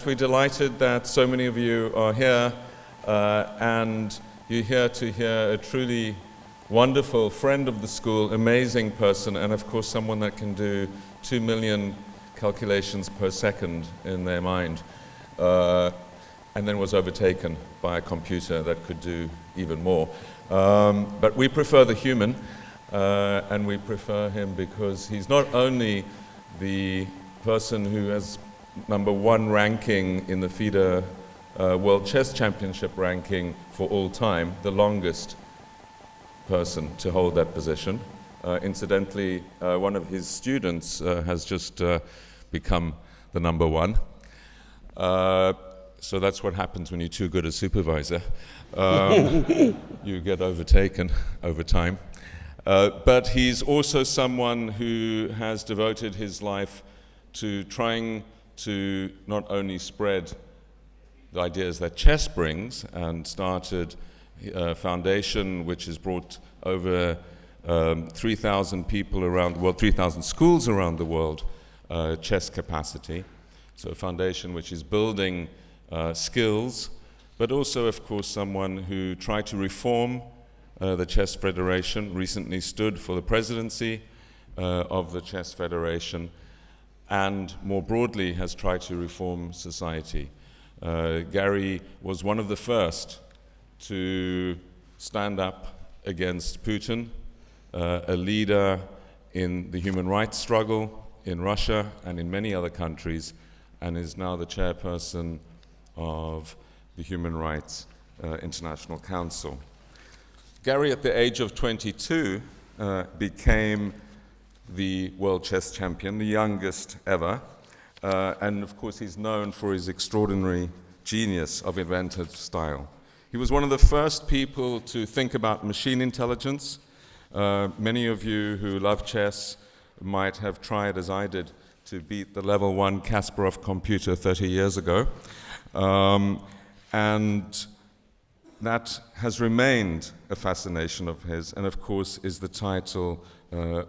We're delighted that so many of you are here and you're here to hear a truly wonderful friend of the school, amazing person, and of course someone that can do 2 million calculations per second in their mind, and then was overtaken by a computer that could do even more. But we prefer the human, and we prefer him because he's not only the person who has #1 ranking in the FIDE World Chess Championship ranking for all time, the longest person to hold that position. Incidentally, one of his students has just become the #1. So that's what happens when you're too good a supervisor. You get overtaken over time. But he's also someone who has devoted his life to trying to not only spread the ideas that chess brings, and started a foundation which has brought over 3,000 people around the world, 3,000 schools around the world, chess capacity. So a foundation which is building skills, but also, of course, someone who tried to reform the Chess Federation, recently stood for the presidency of the Chess Federation, and more broadly has tried to reform society. Garry was one of the first to stand up against Putin, a leader in the human rights struggle in Russia and in many other countries, and is now the chairperson of the Human Rights International Council. Garry, at the age of 22, became the world chess champion, the youngest ever, and of course he's known for his extraordinary genius of inventive style. He was one of the first people to think about machine intelligence. Many of you who love chess might have tried, as I did, to beat the level 1 Kasparov computer 30 years ago, and that has remained a fascination of his, and of course is the title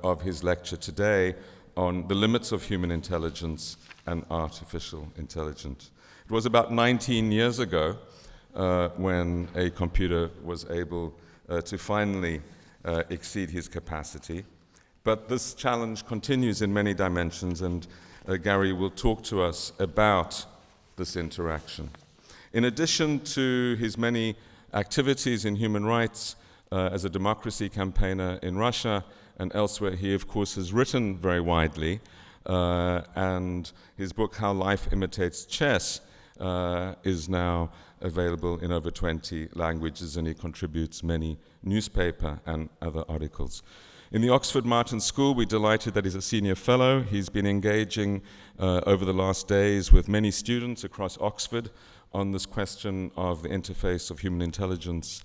of his lecture today on the limits of human intelligence and artificial intelligence. It was about 19 years ago when a computer was able to finally exceed his capacity. But this challenge continues in many dimensions, and Garry will talk to us about this interaction. In addition to his many activities in human rights, as a democracy campaigner in Russia and elsewhere, he of course has written very widely, and his book How Life Imitates Chess is now available in over 20 languages, and he contributes many newspaper and other articles. In the Oxford Martin School, we're delighted that he's a senior fellow. He's been engaging over the last days with many students across Oxford on this question of the interface of human intelligence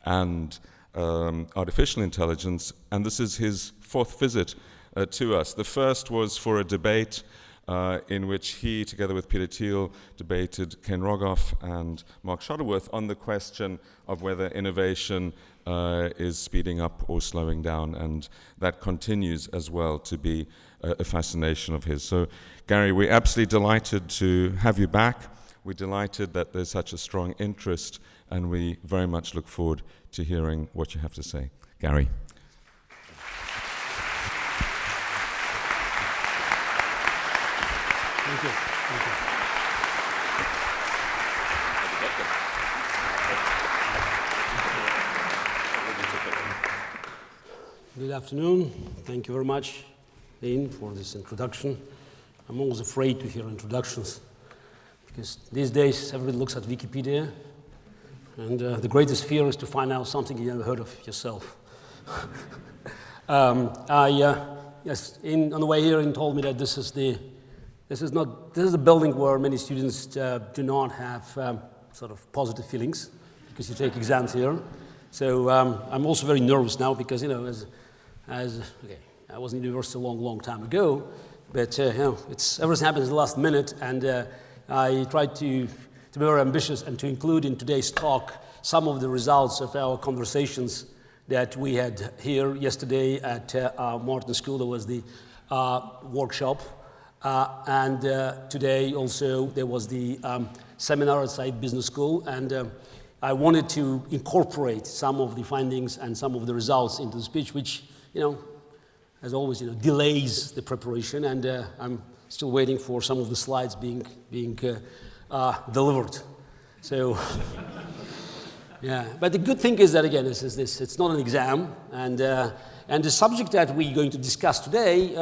and artificial intelligence, and this is his 4th visit to us. The first was for a debate in which he, together with Peter Thiel, debated Ken Rogoff and Mark Shuttleworth on the question of whether innovation is speeding up or slowing down, and that continues as well to be a fascination of his. So, Garry, we're absolutely delighted to have you back. We're delighted that there's such a strong interest, and we very much look forward to hearing what you have to say. Garry. Thank you. Thank you. Good afternoon. Thank you very much, Ian, for this introduction. I'm always afraid to hear introductions, because these days everybody looks at Wikipedia, and the greatest fear is to find out something you never heard of yourself. Yes, on the way here, Ian told me that this is the building where many students do not have sort of positive feelings, because you take exams here. So I'm also very nervous now, because okay, I was in university a long time ago, but everything happens in the last minute, and I tried to be very ambitious and to include in today's talk some of the results of our conversations that we had here yesterday at Martin School. There was the workshop Today also there was the seminar at Said Business School, and I wanted to incorporate some of the findings and some of the results into the speech, which, as always, delays the preparation, and I'm still waiting for some of the slides being delivered. So, yeah. But the good thing is that, again, it's not an exam, and the subject that we're going to discuss today,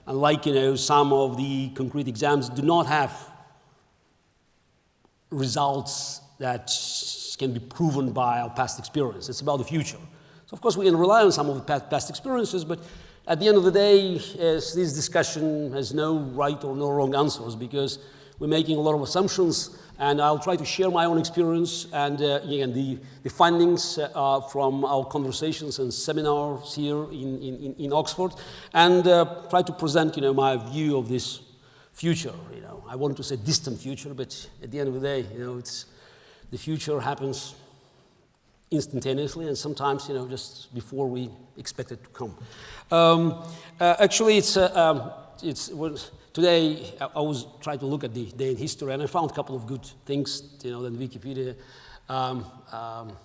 unlike some of the concrete exams, do not have results that can be proven by our past experience. It's about the future. So of course we can rely on some of the past experiences, but at the end of the day, this discussion has no right or no wrong answers, because we're making a lot of assumptions, and I'll try to share my own experience and again the findings from our conversations and seminars here in Oxford, and try to present my view of this future. I want to say distant future, but at the end of the day, it's the future happens instantaneously, and sometimes just before we expect it to come. Actually, today I was trying to look at the day in history, and I found a couple of good things. Than Wikipedia. I'll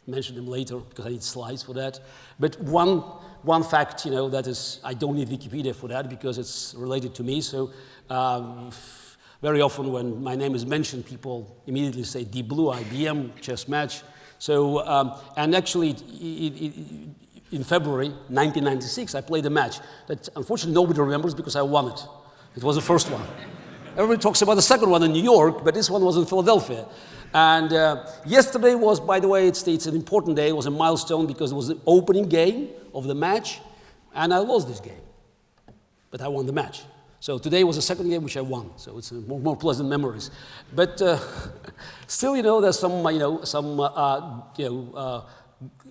mention them later because I need slides for that. But one fact, that is, I don't need Wikipedia for that because it's related to me. So very often when my name is mentioned, people immediately say Deep Blue, IBM, chess match. So, and actually, in February 1996, I played a match that unfortunately nobody remembers because I won it. It was the first one. Everybody talks about the second one in New York, but this one was in Philadelphia. And yesterday was, by the way, it's an important day. It was a milestone because it was the opening game of the match, and I lost this game. But I won the match. So today was the second game which I won. So it's more pleasant memories. But still, there's some,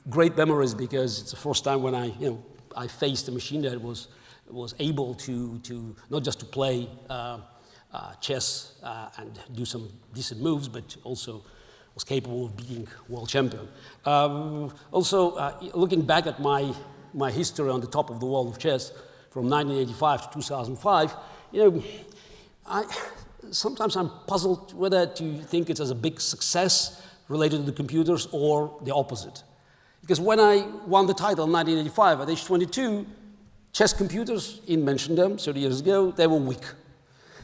great memories, because it's the first time when I faced a machine that was able to not just to play chess and do some decent moves, but also was capable of beating world champion. Also, looking back at my history on the top of the world of chess from 1985 to 2005, sometimes I'm puzzled whether to think it as a big success related to the computers or the opposite. Because when I won the title in 1985 at age 22, chess computers, Ian mentioned them 30 years ago, they were weak.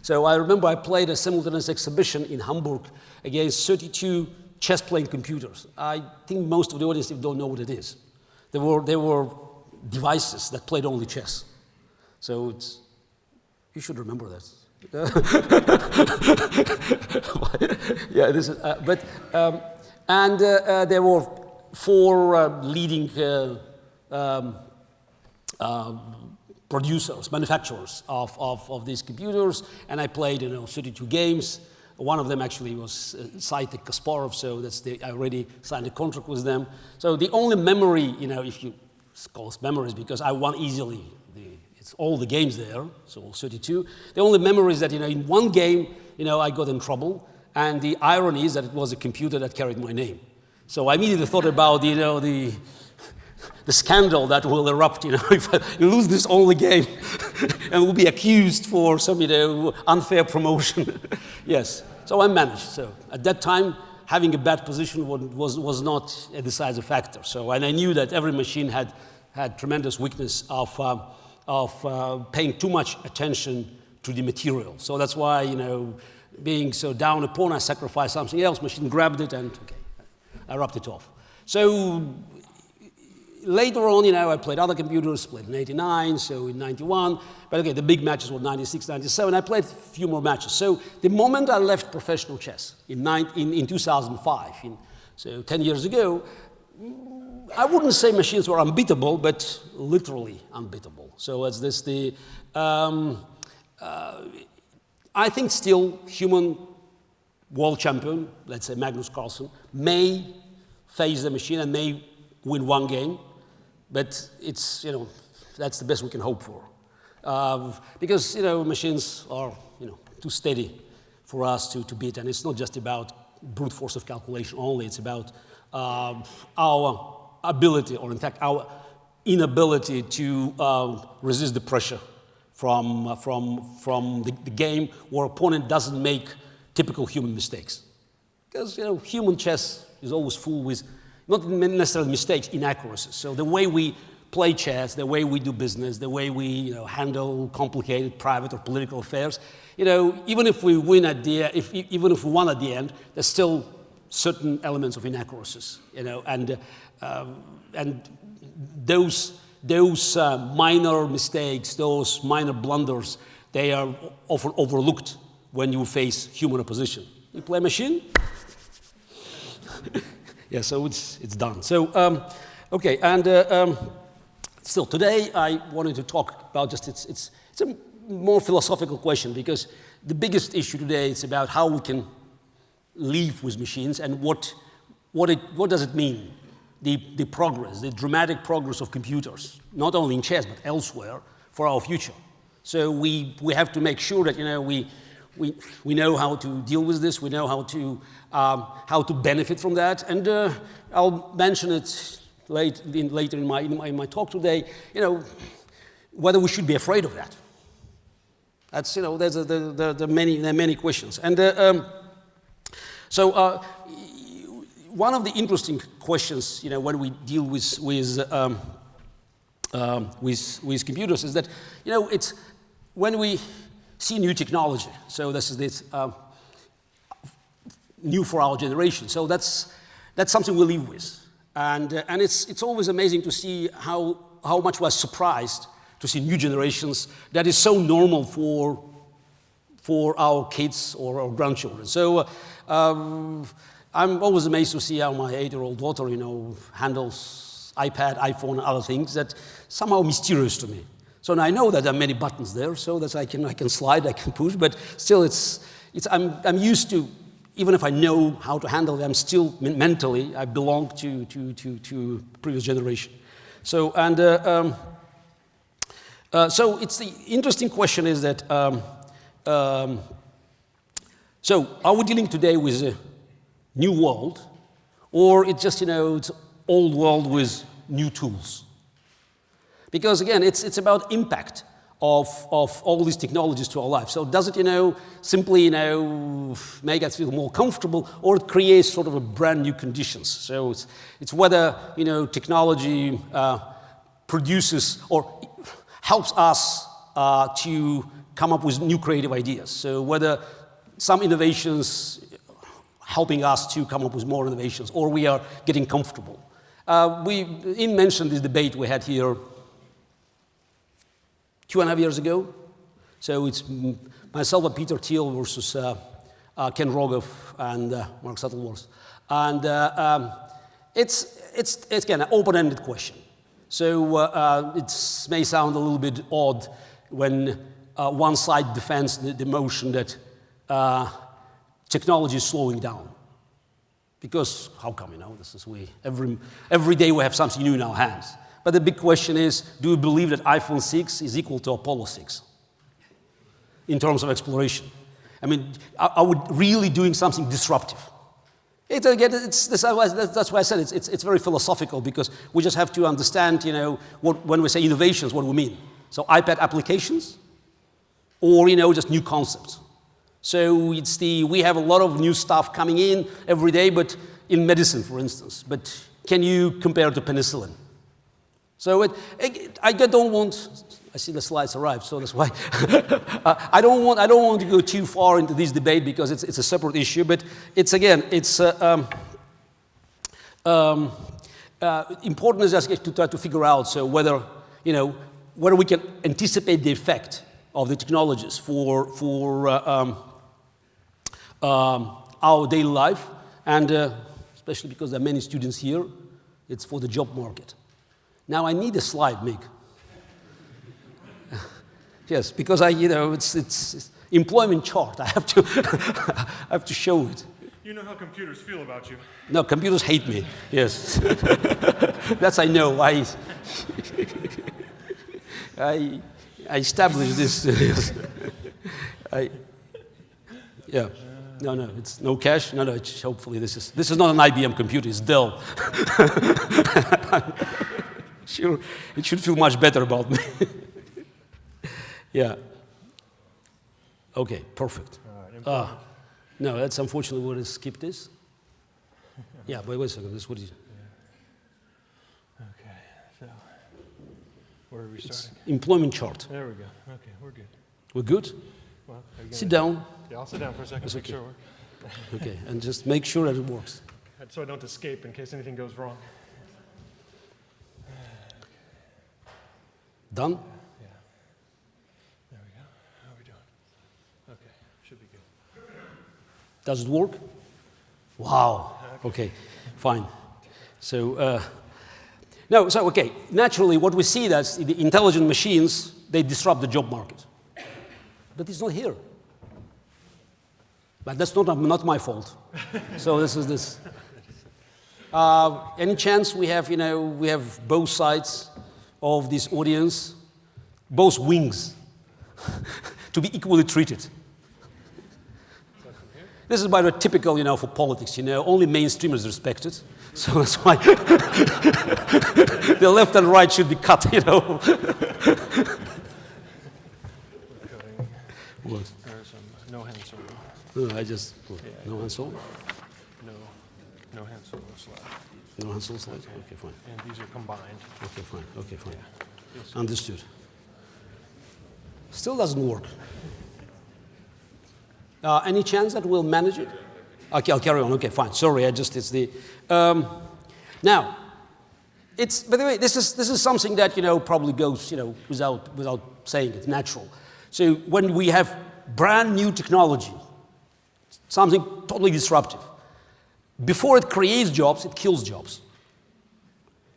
So I remember I played a simultaneous exhibition in Hamburg against 32 chess-playing computers. I think most of the audience don't know what it is. They were devices that played only chess. So you should remember that. Yeah, this is, there were 4 leading producers, manufacturers of these computers, and I played 32 games. One of them actually was Garry Kasparov, so I already signed a contract with them. So the only memory, if you call it memories, because I won easily. It's all the games there, so 32. The only memory is that in one game, I got in trouble, and the irony is that it was a computer that carried my name. So I immediately thought about the scandal that will erupt, if I lose this only game and will be accused for some, unfair promotion. Yes, so I managed. So at that time, having a bad position was not a decisive factor. So, and I knew that every machine had tremendous weakness of paying too much attention to the material. So that's why, being so down upon, I sacrificed something else. Machine grabbed it and, okay, I rubbed it off. So later on, I played other computers, played in 89, so in 91. But okay, the big matches were 96, 97. I played a few more matches. So the moment I left professional chess in 2005, so 10 years ago, I wouldn't say machines were unbeatable, but literally unbeatable. So as this I think still human world champion, let's say Magnus Carlsen, may face the machine and may win one game, but it's, that's the best we can hope for. Because, machines are, too steady for us to beat, and it's not just about brute force of calculation only, it's about our ability, or in fact our inability to resist the pressure from the game where opponent doesn't make typical human mistakes. Because human chess is always full with not necessarily mistakes, inaccuracies. So the way we play chess, the way we do business, the way we handle complicated private or political affairs, even if we win even if we won at the end, there's still certain elements of inaccuracies, and those minor mistakes, those minor blunders, they are often overlooked when you face human opposition. You play machine, yeah, so it's done. So okay, and still today I wanted to talk about just it's a more philosophical question, because the biggest issue today is about how we can live with machines and what does it mean, the progress, the dramatic progress of computers, not only in chess but elsewhere, for our future. So we have to make sure that we know how to deal with this, we know how to benefit from that, and I'll mention it later in my talk today. Whether we should be afraid of that. That's there are many questions, and so one of the interesting questions when we deal with computers is that it's when we see new technology. So this is new for our generation. So that's something we live with, and it's always amazing to see how much we're surprised to see new generations that is so normal for our kids or our grandchildren. So I'm always amazed to see how my 8-year-old daughter handles iPad, iPhone, and other things that somehow mysterious to me. So now I know that there are many buttons there, so that I can slide, I can push, but still I'm used to, even if I know how to handle it, I'm still mentally, I belong to previous generation. So, and so it's the interesting question is that, so are we dealing today with a new world, or it's just, it's old world with new tools? Because again, it's about impact of all these technologies to our life. So does it, simply, make us feel more comfortable, or it creates sort of a brand new conditions? So it's whether, technology produces or helps us to come up with new creative ideas. So whether some innovations helping us to come up with more innovations, or we are getting comfortable. Ian mentioned this debate we had here 2.5 years ago. So it's myself and Peter Thiel versus Ken Rogoff and Mark Shuttleworth. And it's again an open-ended question. So it may sound a little bit odd when one side defends the motion that technology is slowing down. Because how come, this is every day we have something new in our hands. But the big question is, do we believe that iPhone 6 is equal to Apollo 6 in terms of exploration? I mean, are we really doing something disruptive? That's why I said it's very philosophical, because we just have to understand, when we say innovations, what do we mean? So iPad applications, or just new concepts. So we have a lot of new stuff coming in every day, but in medicine, for instance. But can you compare it to penicillin? So I don't want. I see the slides arrived, so that's why I don't want to go too far into this debate, because it's a separate issue. But it's important is just to try to figure out whether we can anticipate the effect of the technologies for our daily life, and especially because there are many students here, it's for the job market. Now I need a slide, Mig. Yes, because it's employment chart. I have to show it. You know how computers feel about you. No, computers hate me. Yes, that's I know. I established this. Yeah. No, it's no cash. No, hopefully this is not an IBM computer. It's Dell. Sure, it should feel much better about me. Yeah. Okay, perfect. All right, important. No, that's unfortunately we'll skip this. Yeah, but wait a second. This what is Okay, so where are we starting? employment chart. There we go. Okay, we're good. We're good. Well, are you Sit gonna- down. Yeah, I'll sit down for a second. That's Make okay. sure it works. Okay, and just make sure that it works. So I don't escape in case anything goes wrong. Done. Yeah. There we go. How are we doing? Okay, should be good. Does it work? Wow. Okay, fine. So, no, so, okay, naturally what we see that the intelligent machines, they disrupt the job market. But it's not here. But that's not my fault. So this is this. Any chance we have, we have both sides of this audience, both wings, to be equally treated. This is, by the way, typical, for politics. Only mainstream is respected, so that's why the left and right should be cut. Coding. What? There's some no hand solo. No, I just no hand solo. No hand solo slide. No hand solo slide. Okay, fine. And these are combined. Okay, fine. Okay, fine. Yes. Understood. Still doesn't work. Any chance that we'll manage it? Okay, I'll carry on. Okay, fine. Sorry, it's the. Now, it's, by the way, this is something that probably goes without saying it's natural. So when we have brand new technology, something totally disruptive, before it creates jobs, it kills jobs.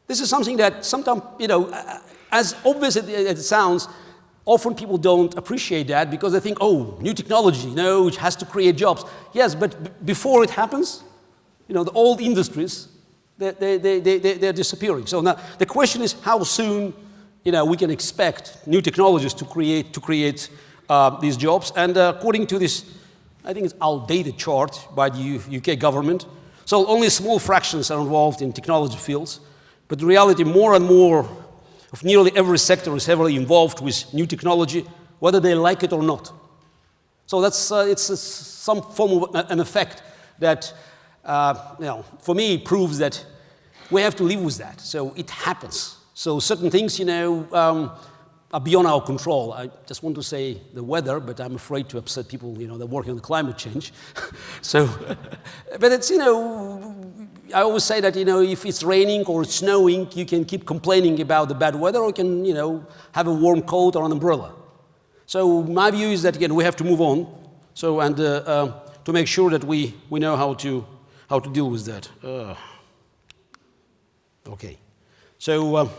This is something that sometimes as obvious as it sounds, often people don't appreciate that because they think, oh, new technology, it has to create jobs. Yes, but before it happens, the old industries, they're disappearing. So now the question is how soon, we can expect new technologies to create these jobs. And according to this, I think it's outdated chart by the UK government, so only small fractions are involved in technology fields, but in reality, more and more of nearly every sector is heavily involved with new technology, whether they like it or not. So that's it's some form of an effect that, for me, proves that we have to live with that. So it happens. So certain things, are beyond our control. I just want to say the weather, but I'm afraid to upset people, that working on climate change. So, but it's, I always say that, if it's raining or it's snowing, you can keep complaining about the bad weather, or you can, have a warm coat or an umbrella. So my view is that, again, we have to move on. So, and to make sure that we know how to deal with that. Okay. So,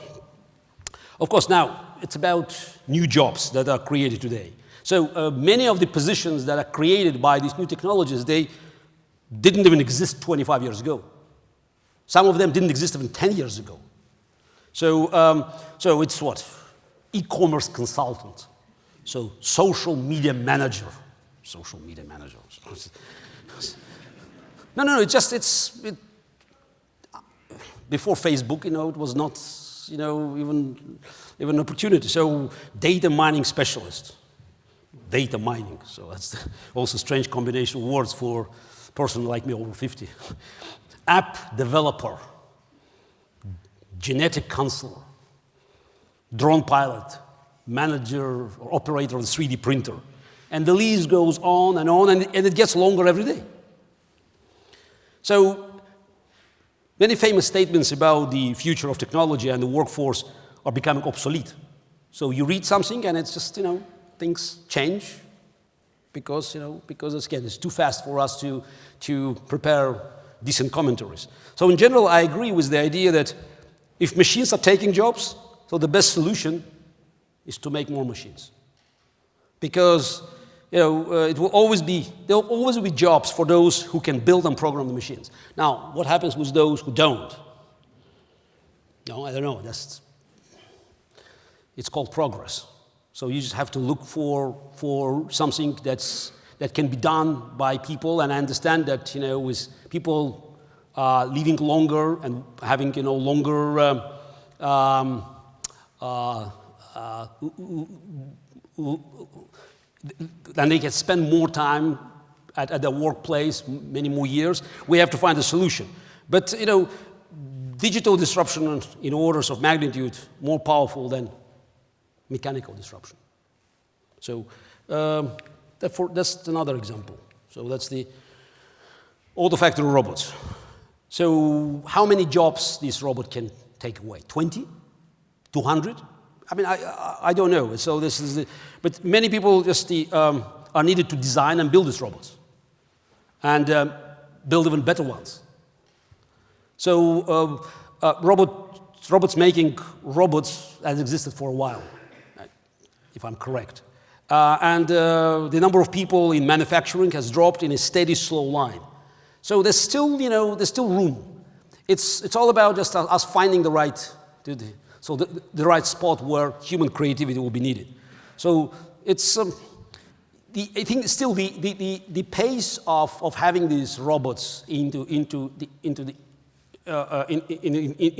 of course, now it's about new jobs that are created today. So many of the positions that are created by these new technologies, they didn't even exist 25 years ago. Some of them didn't exist even 10 years ago. So, so it's what? E-commerce consultant. So social media manager. Social media manager. No, before Facebook, it was not, even an opportunity. So data mining specialist. Data mining. So that's also a strange combination of words for a person like me over 50. App developer. Genetic counselor. Drone pilot. Manager or operator of the 3D printer. And the list goes on, and it gets longer every day. So many famous statements about the future of technology and the workforce are becoming obsolete. So you read something and it's just, things change because again, it's too fast for us to prepare decent commentaries. So in general, I agree with the idea that if machines are taking jobs, so the best solution is to make more machines. Because, there will always be jobs for those who can build and program the machines. Now, what happens with those who don't? No, I don't know. It's called progress. So you just have to look for something that can be done by people, and I understand that, with people living longer and having, then they can spend more time at their workplace, many more years. We have to find a solution. But, digital disruption in orders of magnitude more powerful than mechanical disruption. So that's another example. So that's the auto factory robots. So how many jobs this robot can take away? 20? 200? I mean, I don't know. So this is but many people just are needed to design and build these robots and build even better ones. So robots making robots has existed for a while, if I'm correct. And the number of people in manufacturing has dropped in a steady, slow line. So there's still, there's still room. It's all about just us finding the right, the right spot where human creativity will be needed. So it's, I think still the pace of having these robots into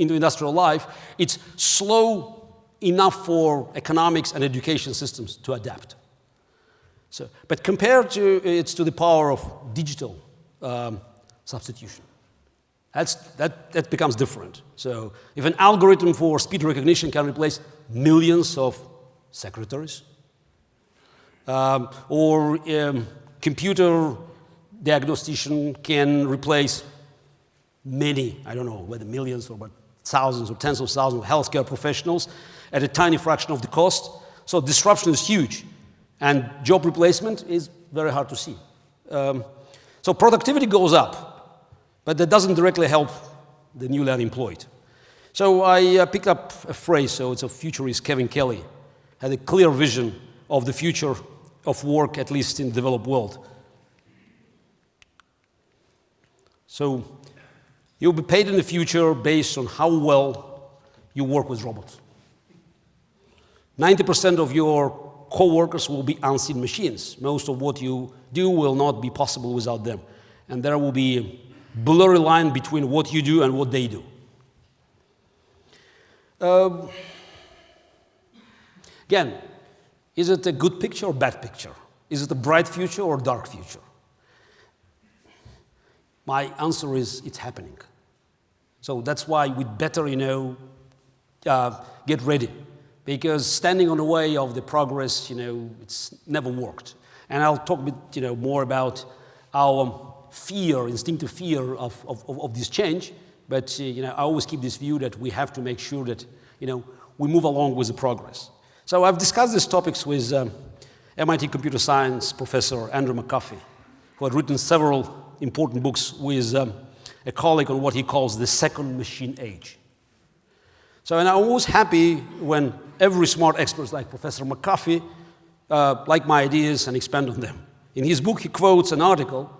industrial life, it's slow enough for economics and education systems to adapt. So, but compared to the power of digital substitution, that becomes different. So if an algorithm for speech recognition can replace millions of secretaries, or computer diagnostician can replace many, I don't know whether millions or but thousands or tens of thousands of healthcare professionals at a tiny fraction of the cost. So disruption is huge, and job replacement is very hard to see. So productivity goes up, but that doesn't directly help the newly unemployed. So I picked up a phrase, so it's a futurist, Kevin Kelly, had a clear vision of the future of work, at least in the developed world. So you'll be paid in the future based on how well you work with robots. 90% of your co-workers will be unseen machines. Most of what you do will not be possible without them. And there will be a blurry line between what you do and what they do. Again, is it a good picture or bad picture? Is it a bright future or dark future? My answer is it's happening. So that's why we'd better, get ready. Because standing on the way of the progress, it's never worked. And I'll talk a bit, more about our fear, instinctive fear of this change. But, I always keep this view that we have to make sure that, we move along with the progress. So I've discussed these topics with MIT computer science professor Andrew McAfee, who had written several important books with a colleague on what he calls the second machine age. So, and I'm always happy when every smart expert like Professor McAfee like my ideas and expand on them. In his book, he quotes an article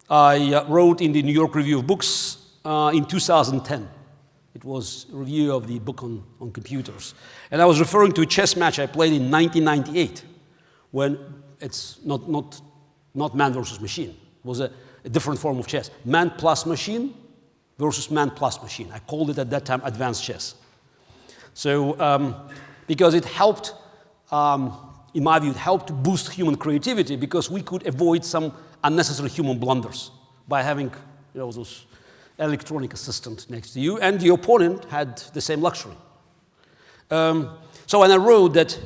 I wrote in the New York Review of Books in 2010. It was a review of the book on computers. And I was referring to a chess match I played in 1998, when it's not man versus machine. It was a different form of chess. Man plus machine versus man plus machine. I called it at that time advanced chess. So, because it helped, in my view, it helped to boost human creativity because we could avoid some unnecessary human blunders by having, those electronic assistant next to you, and the opponent had the same luxury. So when I wrote that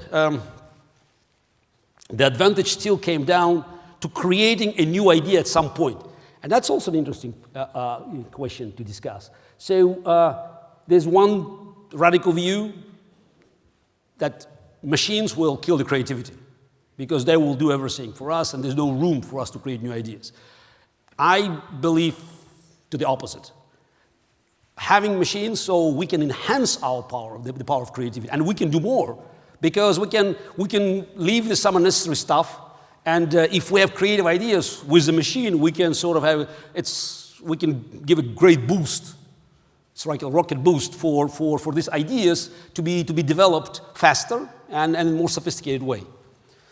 the advantage still came down to creating a new idea at some point. And that's also an interesting question to discuss. So there's one radical view that machines will kill the creativity because they will do everything for us and there's no room for us to create new ideas. I believe to the opposite. Having machines so we can enhance our power, the power of creativity, and we can do more because we can leave some unnecessary stuff, and if we have creative ideas with the machine, we can sort of have we can give a great boost. It's like a rocket boost for these ideas to be developed faster and in a more sophisticated way.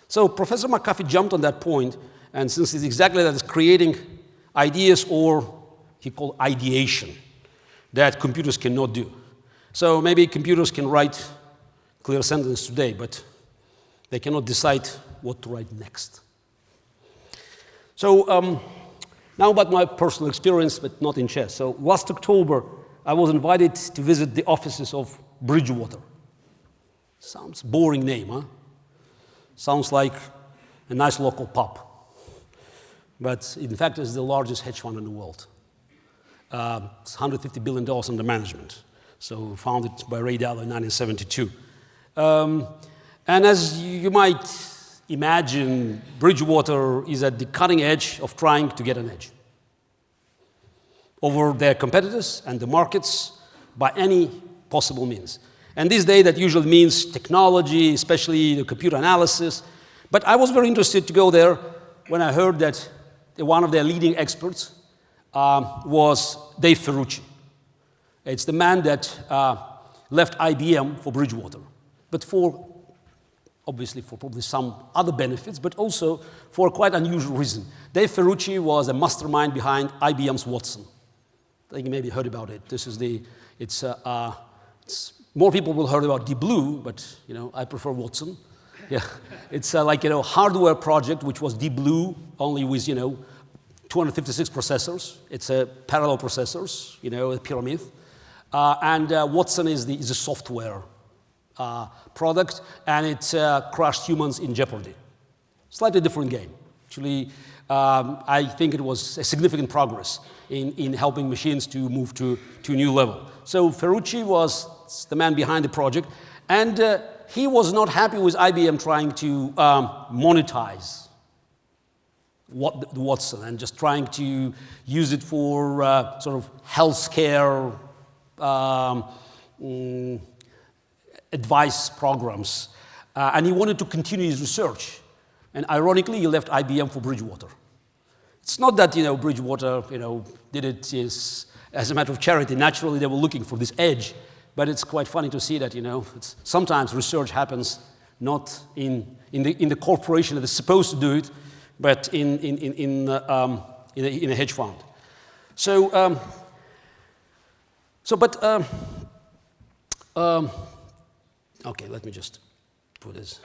So Professor McAfee jumped on that point, and since it's exactly that, it's creating ideas, or he called ideation, that computers cannot do. So maybe computers can write clear sentences today, but They cannot decide what to write next. So now about my personal experience, but not in chess. So last October, I was invited to visit the offices of Bridgewater. Sounds boring name, huh? Sounds like a nice local pub. But in fact, it's the largest hedge fund in the world. It's $150 billion under management. So founded by Ray Dalio in 1972. And as you might imagine, Bridgewater is at the cutting edge of trying to get an edge over their competitors and the markets by any possible means. And this day, that usually means technology, especially the computer analysis. But I was very interested to go there when I heard that one of their leading experts was Dave Ferrucci. It's the man that left IBM for Bridgewater, but obviously for probably some other benefits, but also for a quite unusual reason. Dave Ferrucci was a mastermind behind IBM's Watson. I think you maybe heard about it. More people will heard about Deep Blue, but I prefer Watson. Yeah, it's like hardware project which was Deep Blue only with 256 processors. It's a parallel processors, a pyramid, and Watson is the software product, and it crushed humans in jeopardy. Slightly different game. Actually, I think it was a significant progress in helping machines to move to a new level. So Ferrucci was the man behind the project, and he was not happy with IBM trying to monetize Watson and just trying to use it for sort of healthcare advice programs. And he wanted to continue his research. And ironically, he left IBM for Bridgewater. It's not that Bridgewater did it as a matter of charity. Naturally, they were looking for this edge. But it's quite funny to see that sometimes research happens not in the corporation that is supposed to do it, but in a hedge fund. Okay, let me just put this.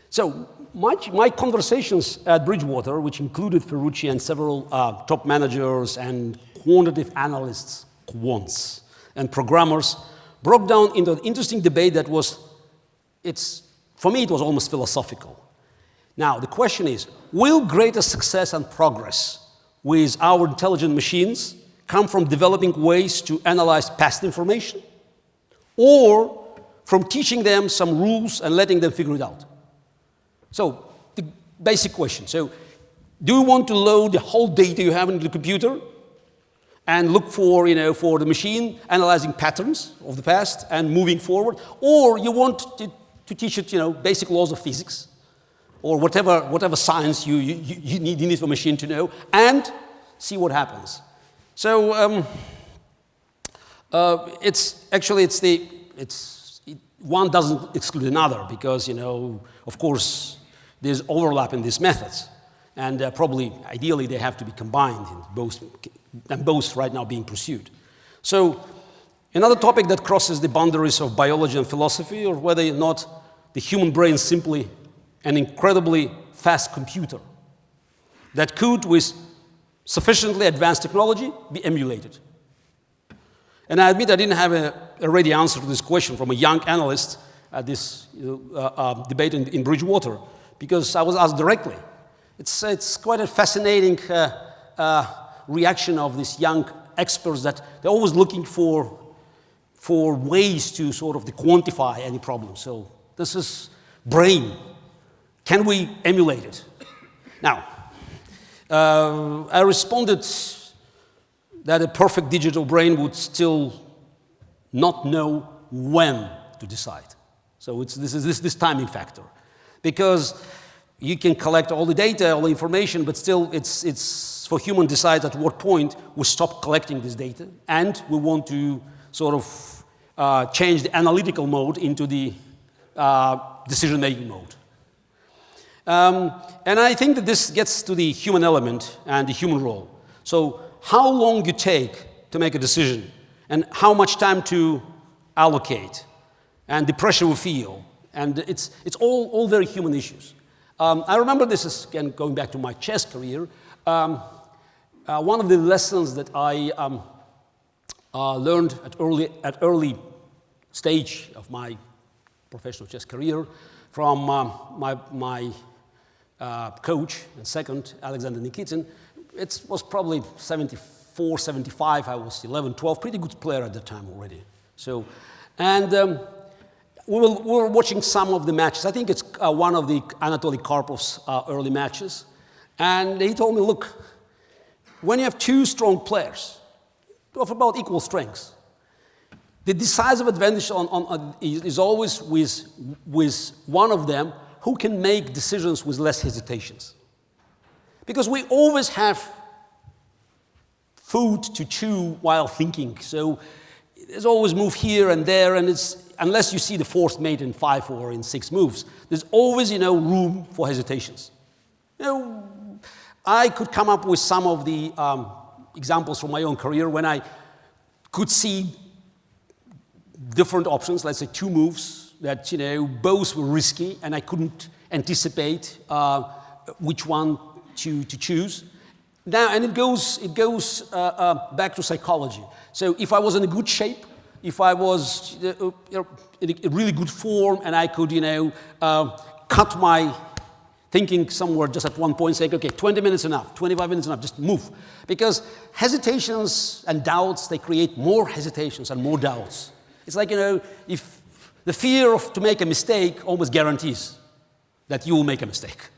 So my conversations at Bridgewater, which included Ferrucci and several top managers and quantitative analysts, quants, and programmers, broke down into an interesting debate that for me, it was almost philosophical. Now, the question is, will greater success and progress with our intelligent machines come from developing ways to analyze past information, or from teaching them some rules and letting them figure it out? So, the basic question. So, do you want to load the whole data you have into the computer and look for the machine analyzing patterns of the past and moving forward, or you want to teach it, basic laws of physics, or whatever science you need for a machine to know, and see what happens. So one doesn't exclude another because of course there's overlap in these methods, and probably ideally they have to be combined in both right now being pursued. So another topic that crosses the boundaries of biology and philosophy, or whether or not the human brain is simply an incredibly fast computer that could, with sufficiently advanced technology, be emulated. And I admit I didn't have a ready answer to this question from a young analyst at this debate in Bridgewater, because I was asked directly. It's quite a fascinating reaction of these young experts that they're always looking for ways to sort of quantify any problem. So this is brain. Can we emulate it? Now, I responded that a perfect digital brain would still not know when to decide. So this is this timing factor, because you can collect all the data, all the information, but still it's for human to decide at what point we stop collecting this data, and we want to sort of change the analytical mode into the decision-making mode. And I think that this gets to the human element and the human role. So how long you take to make a decision, and how much time to allocate, and the pressure we feel, And it's all very human issues. I remember this is, again, going back to my chess career. One of the lessons that I learned at early stage of my professional chess career from my coach and second, Alexander Nikitin. It was probably 74, 75. I was 11, 12, pretty good player at the time already. So, and we were watching some of the matches. I think it's one of the Anatoly Karpov's early matches. And he told me, look, when you have two strong players of about equal strengths, the decisive advantage is always with one of them who can make decisions with less hesitations. Because we always have food to chew while thinking. So there's always move here and there, and it's, unless you see the fourth mate in 5 or in 6 moves, there's always, room for hesitations. I could come up with some of the examples from my own career when I could see different options, let's say 2 moves that, both were risky, and I couldn't anticipate which one to choose. Now, and it goes back to psychology. So if I was in a good shape, if I was in a really good form, and I could, cut my thinking somewhere just at one point, saying, okay, 20 minutes enough, 25 minutes enough, just move. Because hesitations and doubts, they create more hesitations and more doubts. It's like, if the fear to make a mistake almost guarantees that you will make a mistake,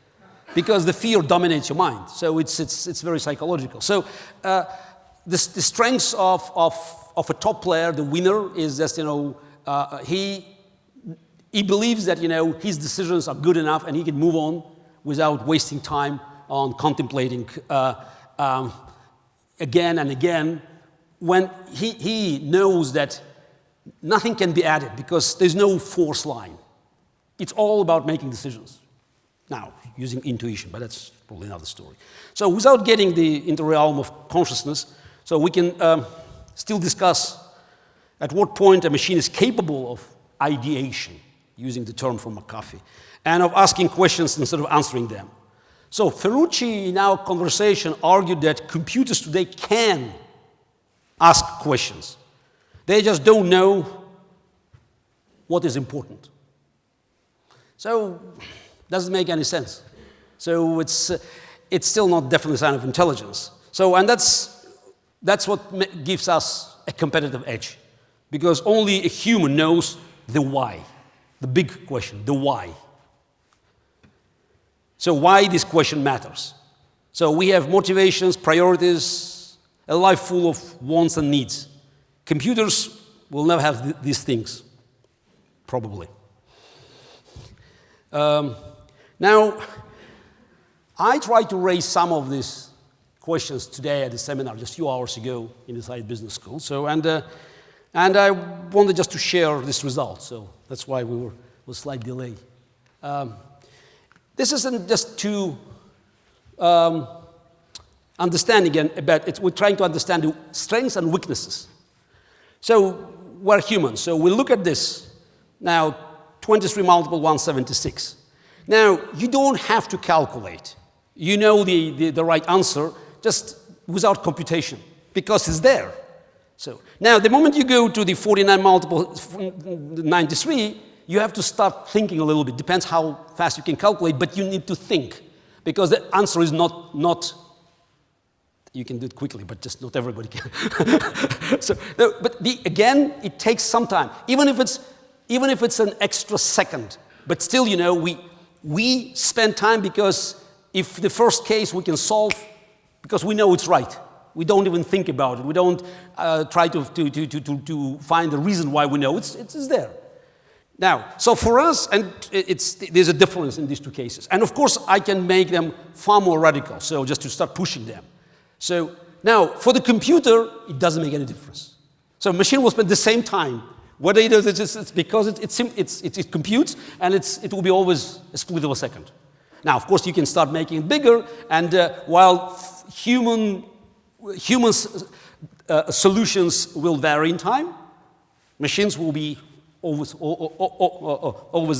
because the fear dominates your mind. So it's very psychological. So the strengths of a top player, the winner, is just, he believes that, his decisions are good enough and he can move on without wasting time on contemplating again and again, when he knows that nothing can be added because there's no force line. It's all about making decisions. Now, using intuition, but that's probably another story. So without getting into the realm of consciousness, so we can still discuss at what point a machine is capable of ideation, using the term from McAfee, and of asking questions instead of answering them. So Ferrucci, in our conversation, argued that computers today can ask questions. They just don't know what is important. So doesn't make any sense. So it's still not definitely a sign of intelligence. So, and that's what gives us a competitive edge, because only a human knows the why, the big question, the why. So why this question matters. So we have motivations, priorities, a life full of wants and needs. Computers will never have these things, probably. Now, I tried to raise some of these questions today at the seminar just a few hours ago in the Side Business School. So, and I wanted just to share this result. So that's why we were with a slight delay. This isn't just to understand again about it. We're trying to understand the strengths and weaknesses. So we're humans. So we look at this now. 23 multiple 176. Now, you don't have to calculate. You know the right answer just without computation, because it's there. So now, the moment you go to the 49 multiple 93, you have to start thinking a little bit. Depends how fast you can calculate, but you need to think, because the answer is not you can do it quickly, but just not everybody can. So, but again, it takes some time, even if it's an extra second, but still, we spend time, because if the first case we can solve, because we know it's right. We don't even think about it. We don't try to find the reason why we know it's there. Now, so for us, and there's a difference in these two cases. And of course, I can make them far more radical, so just to start pushing them. So now, for the computer, it doesn't make any difference. So machine will spend the same time. Whether it does, it's because it computes, and it will be always a split of a second. Now, of course, you can start making it bigger, and while humans' solutions will vary in time, machines will be always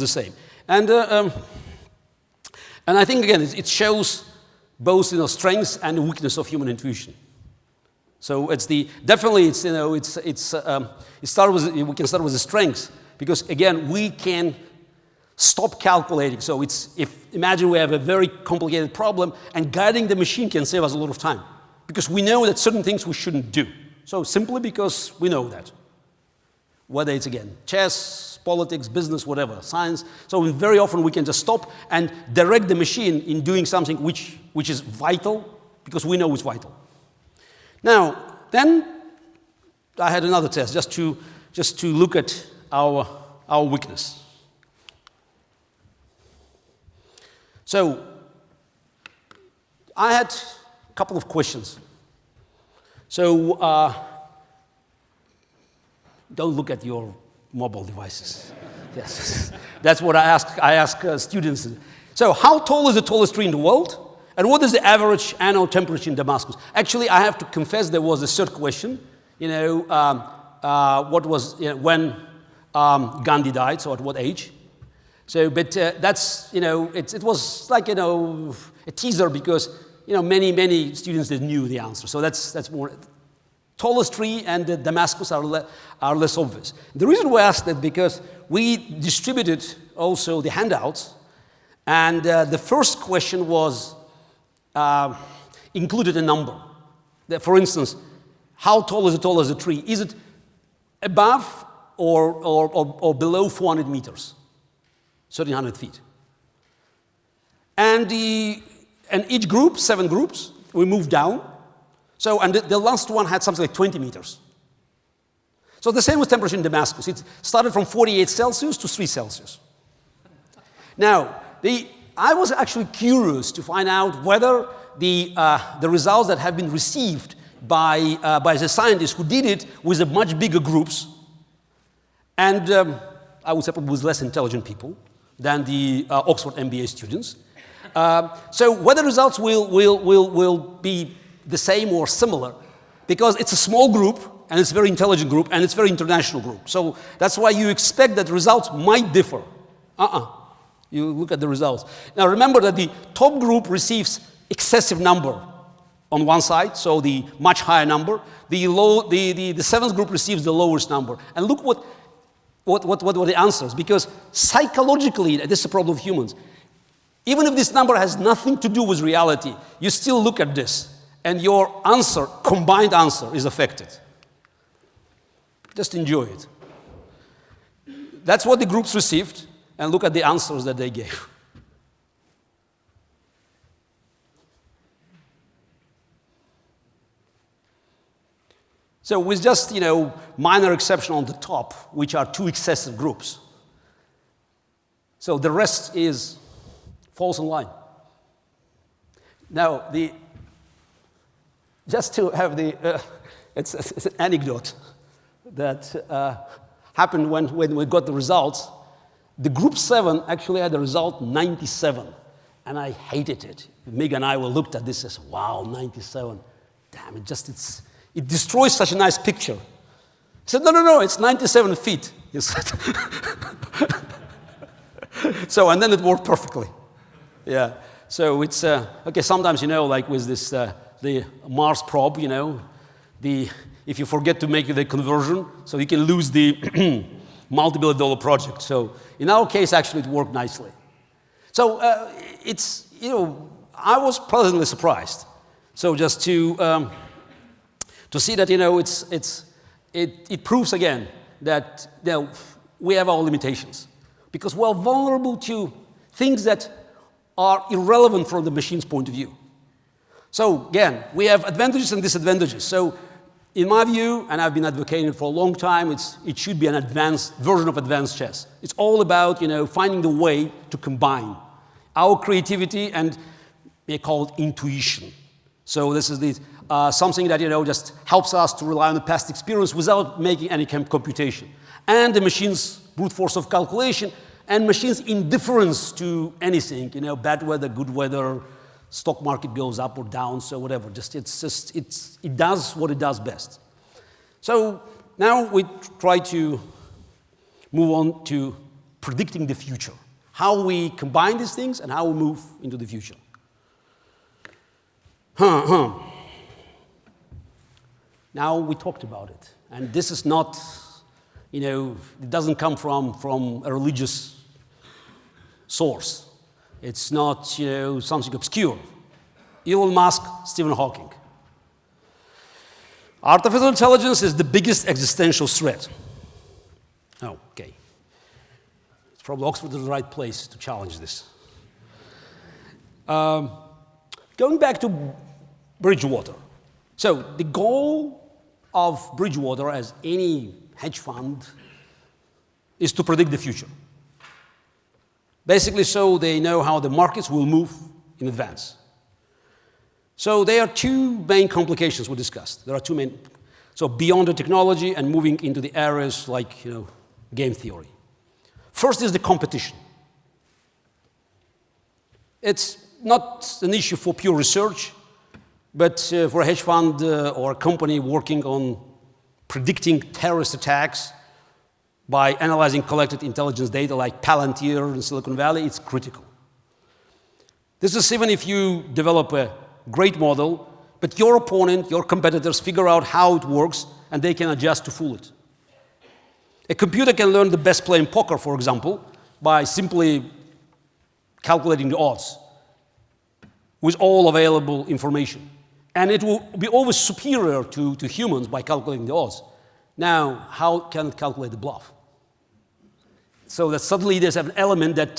the same. And I think, again, it shows both, strengths and weakness of human intuition. So it's definitely, we can start with the strengths, because, again, we can stop calculating. So imagine we have a very complicated problem, and guiding the machine can save us a lot of time, because we know that certain things we shouldn't do. So simply because we know that. Whether it's, again, chess, politics, business, whatever, science. So very often we can just stop and direct the machine in doing something which is vital, because we know it's vital. Now, then I had another test just to look at our weakness. So I had a couple of questions. So don't look at your mobile devices. Yes, that's what I ask students. So how tall is the tallest tree in the world? And what is the average annual temperature in Damascus? Actually, I have to confess there was a third question. What was when Gandhi died? So at what age? So, but that's it was like a teaser, because many students didn't knew the answer. So that's more. Tallest tree and Damascus are less obvious. The reason we asked that because we distributed also the handouts, and the first question was included a number. For instance, how tall is the tallest tree? Is it above or below 400 meters, 1,300 feet? And each group, 7 groups, we moved down. So, and the last one had something like 20 meters. So the same with temperature in Damascus. It started from 48 Celsius to 3 Celsius. Now, I was actually curious to find out whether the results that have been received by the scientists who did it with much bigger groups, and I would say probably with less intelligent people than the Oxford MBA students. So whether results will be the same or similar, because it's a small group, and it's a very intelligent group, and it's a very international group. So that's why you expect that results might differ. You look at the results. Now remember that the top group receives excessive number on one side, so the much higher number. The 7th group receives the lowest number. And look what were the answers, because psychologically, this is a problem of humans. Even if this number has nothing to do with reality, you still look at this, and your answer, combined answer, is affected. Just enjoy it. That's what the groups received, and look at the answers that they gave. So with just, minor exception on the top, which are 2 excessive groups. So the rest falls in line. Now, just to have it's an anecdote that happened when we got the results. The group 7 actually had the result 97, and I hated it. Meg and I looked at this as, wow, 97. Damn, it destroys such a nice picture. I said, no, it's 97 feet. He said. So, and then it worked perfectly. Yeah. So it's, okay, sometimes, like with this, the Mars probe, if you forget to make the conversion, so you can lose the multi-billion-dollar project. So in our case, actually, it worked nicely. So I was pleasantly surprised. So just to see that, it proves again that we have our limitations, because we're vulnerable to things that are irrelevant from the machine's point of view. So again, we have advantages and disadvantages. So in my view, and I've been advocating it for a long time, it should be an advanced version of advanced chess. It's all about finding the way to combine our creativity and they call it intuition. So this is something that just helps us to rely on the past experience without making any computation, and the machine's brute force of calculation and machine's indifference to anything. Bad weather, good weather, stock market goes up or down, so whatever. It does what it does best. So now we try to move on to predicting the future. How we combine these things and how we move into the future. Now we talked about it. And this is not, it doesn't come from a religious source. It's not, something obscure. Elon Musk, Stephen Hawking. Artificial intelligence is the biggest existential threat. Oh, okay. It's probably Oxford is the right place to challenge this. Going back to Bridgewater. So the goal of Bridgewater, as any hedge fund, is to predict the future. Basically, so they know how the markets will move in advance. So there are two main complications we discussed. There are two main, so beyond the technology and moving into the areas like, game theory. First is the competition. It's not an issue for pure research, but for a hedge fund or a company working on predicting terrorist attacks by analyzing collected intelligence data like Palantir in Silicon Valley, it's critical. This is even if you develop a great model, but your opponent, your competitors figure out how it works and they can adjust to fool it. A computer can learn the best play in poker, for example, by simply calculating the odds with all available information. And it will be always superior to humans by calculating the odds. Now, how can it calculate the bluff? So that suddenly there's an element that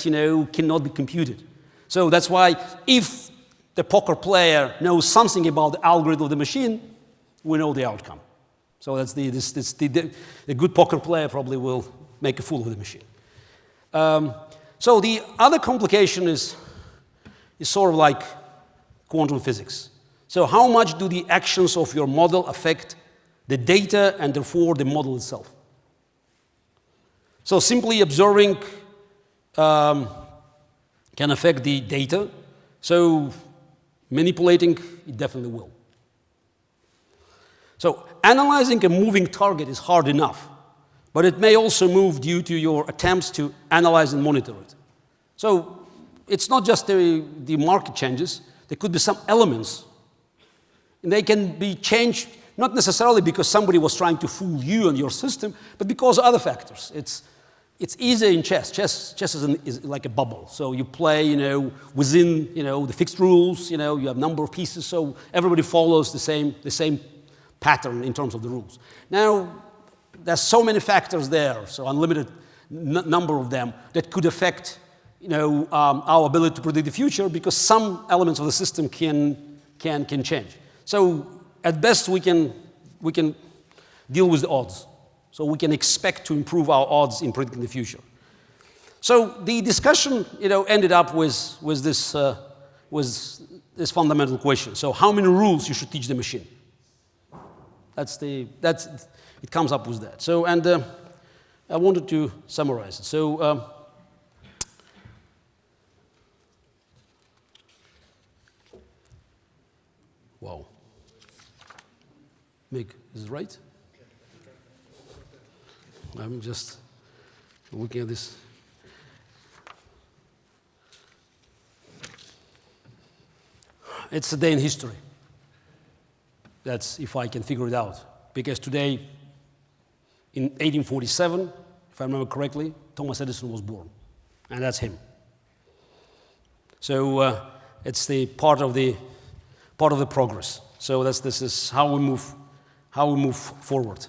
cannot be computed. So that's why if the poker player knows something about the algorithm of the machine, we know the outcome. So that's the good poker player probably will make a fool of the machine. So the other complication is sort of like quantum physics. So how much do the actions of your model affect the data and therefore the model itself? So simply observing can affect the data. So manipulating, it definitely will. So analyzing a moving target is hard enough, but it may also move due to your attempts to analyze and monitor it. So it's not just the market changes, there could be some elements. And they can be changed, not necessarily because somebody was trying to fool you and your system, but because of other factors. It's easy in chess. Chess is like a bubble. So you play, within, the fixed rules. You have a number of pieces, so everybody follows the same pattern in terms of the rules. Now, there's so many factors there, so unlimited number of them that could affect, our ability to predict the future because some elements of the system can change. So at best, we can deal with the odds. So we can expect to improve our odds in predicting the future. So the discussion, ended up with this fundamental question. So how many rules you should teach the machine? It comes up with that. So I wanted to summarize it. So wow. Meg, is it right? I'm just looking at this. It's a day in history. That's if I can figure it out. Because today, in 1847, if I remember correctly, Thomas Edison was born. And that's him. So it's the part of the progress. So this is how we move forward.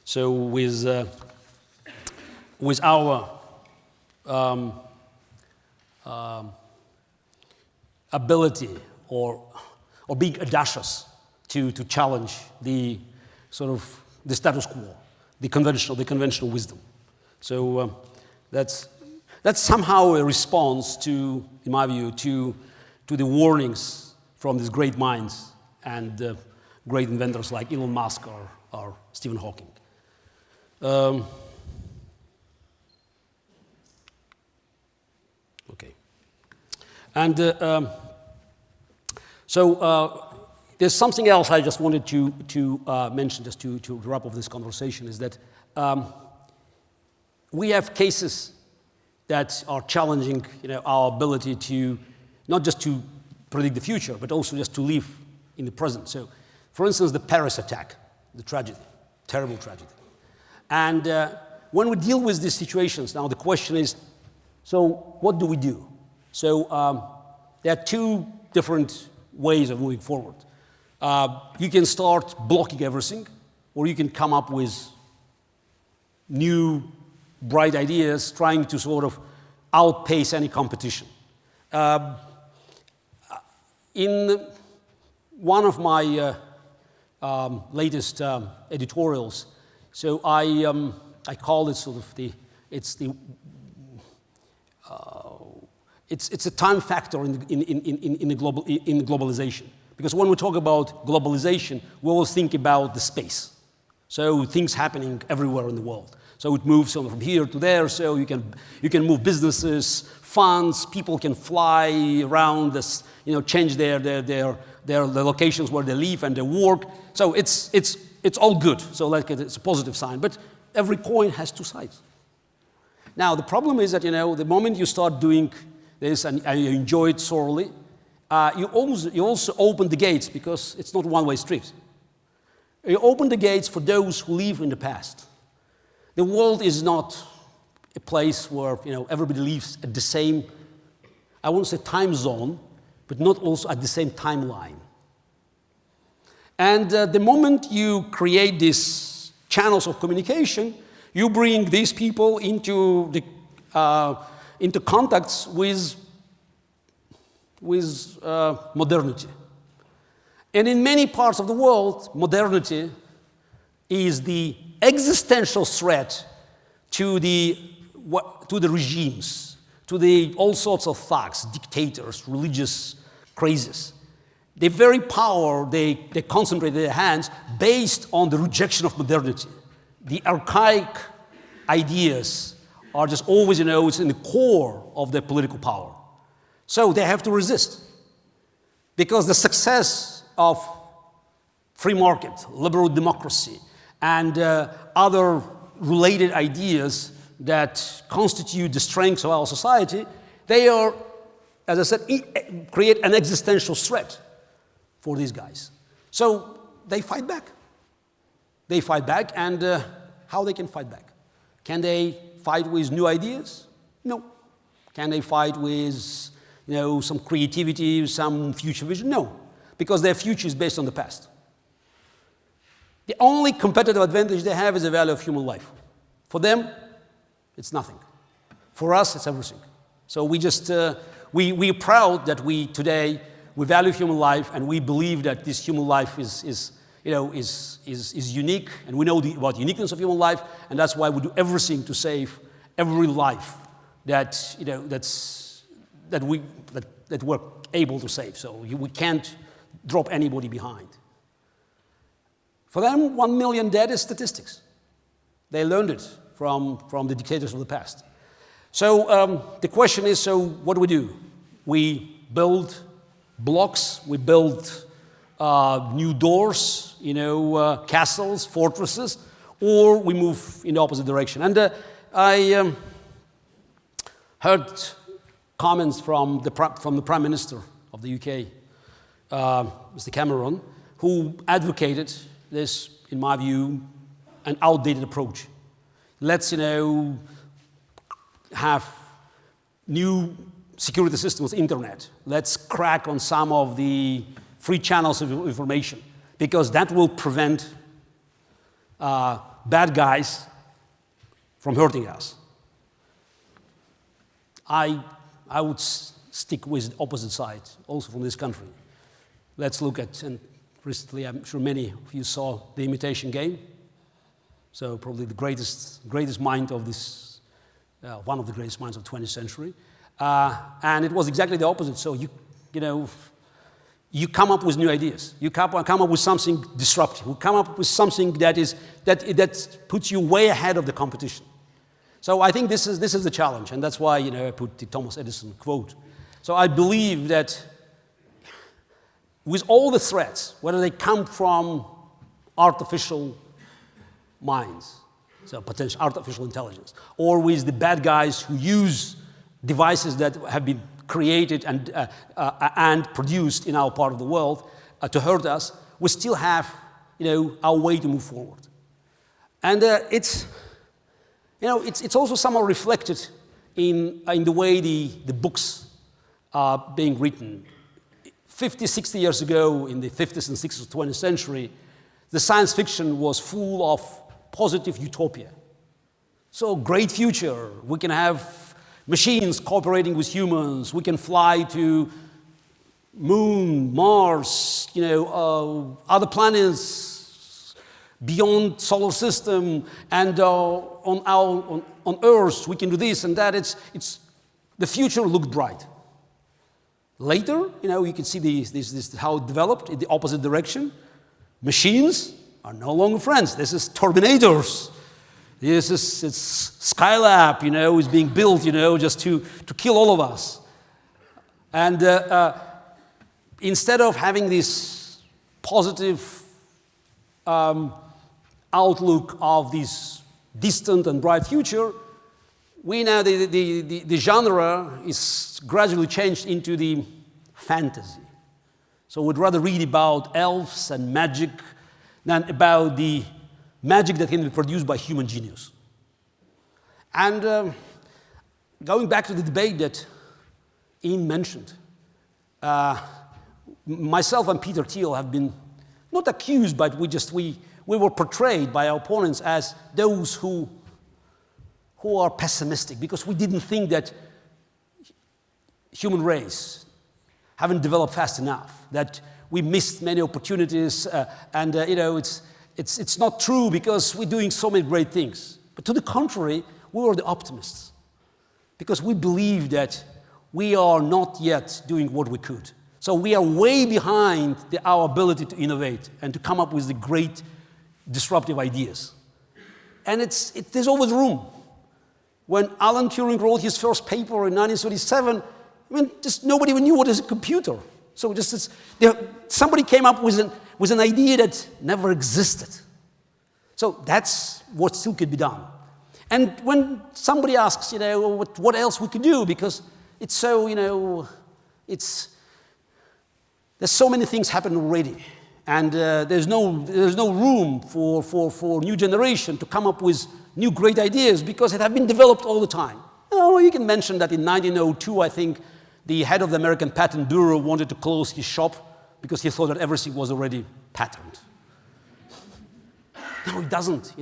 So with our ability or being audacious to challenge the sort of the status quo, the conventional wisdom. So that's somehow a response to, in my view, to the warnings from these great minds and great inventors like Elon Musk or Stephen Hawking. Okay. And so there's something else I just wanted to mention, just to wrap up this conversation, is that we have cases that are challenging, our ability to not just to predict the future, but also just to live in the present. So, for instance, the Paris attack, the tragedy, terrible tragedy. And when we deal with these situations, now the question is, so what do we do? So there are two different ways of moving forward. You can start blocking everything, or you can come up with new, bright ideas, trying to sort of outpace any competition. In one of my latest editorials, so I call it sort of it's a time factor in globalization. Because when we talk about globalization, we always think about the space. So things happening everywhere in the world. So it moves from here to there. So you can move businesses, funds, people can fly around, this, change their locations where they live and they work. So it's all good. So like it's a positive sign. But every coin has two sides. Now the problem is that the moment you start doing this and you enjoy it thoroughly, you also open the gates, because it's not a one-way street. You open the gates for those who live in the past. The world is not a place where everybody lives at the same, I won't say time zone, but not also at the same timeline. And the moment you create these channels of communication, you bring these people into contacts with modernity. And in many parts of the world, modernity is the existential threat to the regimes, to all sorts of thugs, dictators, religious crazes. The very power they concentrate in their hands based on the rejection of modernity. The archaic ideas are just always, it's in the core of their political power. So they have to resist. Because the success of free market, liberal democracy, and other related ideas that constitute the strengths of our society, they are, as I said, create an existential threat for these guys. So they fight back. They fight back, and how they can fight back? Can they fight with new ideas? No. Can they fight with some creativity, some future vision? No, because their future is based on the past. The only competitive advantage they have is the value of human life. For them, it's nothing. For us, it's everything. So we just, we're proud that we value human life, and we believe that this human life is unique, and we know about the uniqueness of human life, and that's why we do everything to save every life that we're able to save. So we can't drop anybody behind. For them, 1 million dead is statistics. They learned it from the dictators of the past. So the question is, so what do? We build blocks, we build new doors, castles, fortresses, or we move in the opposite direction. And I heard comments from the Prime Minister of the UK, Mr. Cameron, who advocated this, in my view, an outdated approach. Let's, have new security systems, internet. Let's crack on some of the free channels of information, because that will prevent bad guys from hurting us. I would stick with the opposite side, also from this country. Let's look at, and recently I'm sure many of you saw The Imitation Game. So probably the greatest mind of this, one of the greatest minds of the 20th century. And it was exactly the opposite. So you come up with new ideas. You come up with something disruptive. You come up with something that puts you way ahead of the competition. So I think this is the challenge, and that's why I put the Thomas Edison quote. So I believe that with all the threats, whether they come from artificial minds, so potential artificial intelligence, or with the bad guys who use devices that have been created and produced in our part of the world to hurt us, we still have, our way to move forward. And it's also somehow reflected in the way the books are being written. 50, 60 years ago, in the 50s and 60s of the 20th century, the science fiction was full of positive utopia. So great future, we can have machines cooperating with humans, we can fly to Moon, Mars, other planets beyond solar system, and on Earth we can do this and that. It's the future looked bright. Later, you can see this how it developed in the opposite direction. Machines are no longer friends. This is Terminators. It's Skylab, is being built, just to kill all of us. And instead of having this positive outlook of this distant and bright future, we now, the genre is gradually changed into the fantasy. So we'd rather read about elves and magic than about the magic that can be produced by human genius. And going back to the debate that Ian mentioned, myself and Peter Thiel have been not accused, but we were portrayed by our opponents as those who are pessimistic, because we didn't think that human race haven't developed fast enough, that we missed many opportunities, and it's not true because we're doing so many great things. But to the contrary, we were the optimists, because we believe that we are not yet doing what we could. So we are way behind our ability to innovate and to come up with the great disruptive ideas. And there's always room. When Alan Turing wrote his first paper in 1937, just nobody even knew what is a computer. So somebody came up with an idea that never existed. So that's what still could be done. And when somebody asks, what else we could do, because it's so, there's so many things happening already, and there's no room for new generation to come up with new great ideas because it have been developed all the time. You can mention that in 1902, I think, the head of the American Patent Bureau wanted to close his shop because he thought that everything was already patented. No, it doesn't,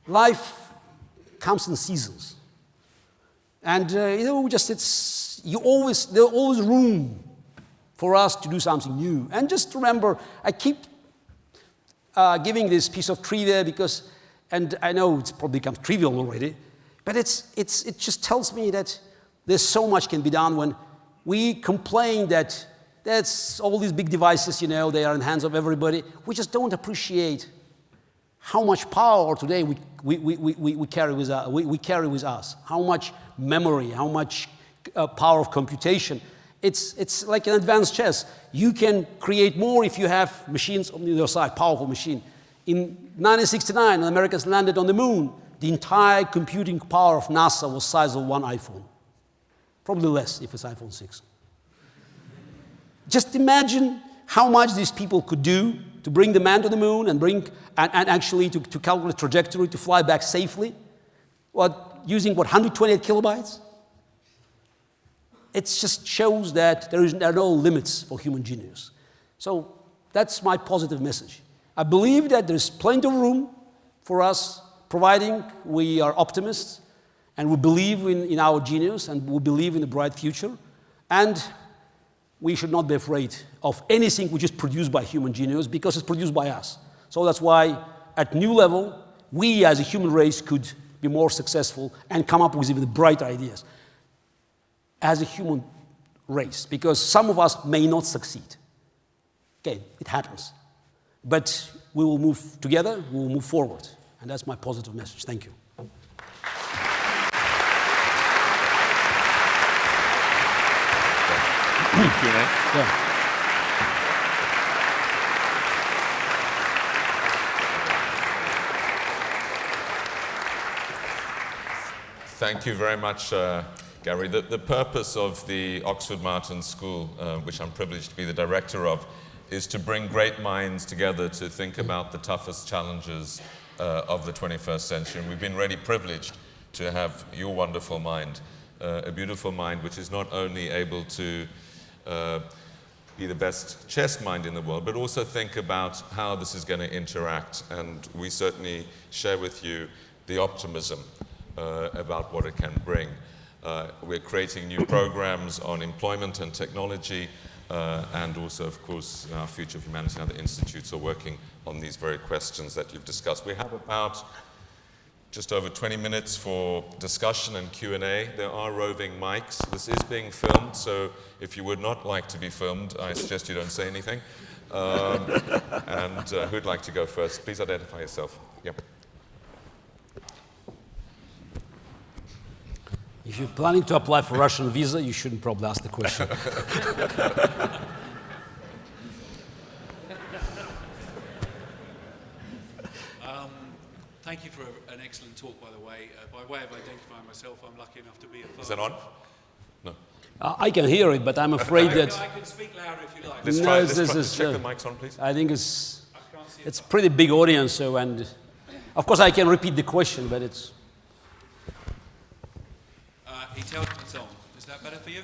Life comes in seasons. And, there's always room for us to do something new. And just remember, I keep giving this piece of trivia because, and I know it's probably become trivial already, but it just tells me that there's so much can be done when we complain that that's all these big devices, they are in the hands of everybody. We just don't appreciate how much power today we carry with us, how much memory, how much power of computation. It's like an advanced chess. You can create more if you have machines on the other side, powerful machine. In 1969, when Americans landed on the moon, the entire computing power of NASA was the size of one iPhone. Probably less if it's iPhone 6. Just imagine how much these people could do to bring the man to the moon and actually to calculate trajectory to fly back safely. Using 128 kilobytes? It just shows that there are no limits for human genius. So that's my positive message. I believe that there's plenty of room for us, providing we are optimists and we believe in our genius and we believe in the bright future. And we should not be afraid of anything which is produced by human genius because it's produced by us. So that's why at new level, we as a human race could be more successful and come up with even brighter ideas as a human race, because some of us may not succeed. Okay, it happens. But we will move together, we will move forward. And that's my positive message. Thank you. Q&A? Yeah. Thank you very much, Garry. The purpose of the Oxford Martin School, which I'm privileged to be the director of, is to bring great minds together to think about the toughest challenges of the 21st century. And we've been really privileged to have your wonderful mind, a beautiful mind which is not only able to be the best chess mind in the world, but also think about how this is going to interact. And we certainly share with you the optimism about what it can bring. We're creating new programs on employment and technology, and also, of course, our Future of Humanity and other institutes are working on these very questions that you've discussed. We have about just over 20 minutes for discussion and Q&A. There are roving mics. This is being filmed, so if you would not like to be filmed, I suggest you don't say anything. And who'd like to go first? Please identify yourself. Yep. If you're planning to apply for Russian visa, you shouldn't probably ask the question. Thank you for an excellent talk, by the way. By way of identifying myself, I'm lucky enough to be a father. Is that on? No. I can hear it, but I'm afraid that... I can speak louder if you like. Let's try, check the mics on, please. I think it's a pretty big audience, so, and of course I can repeat the question, but it's... He tells me it's on. Is that better for you?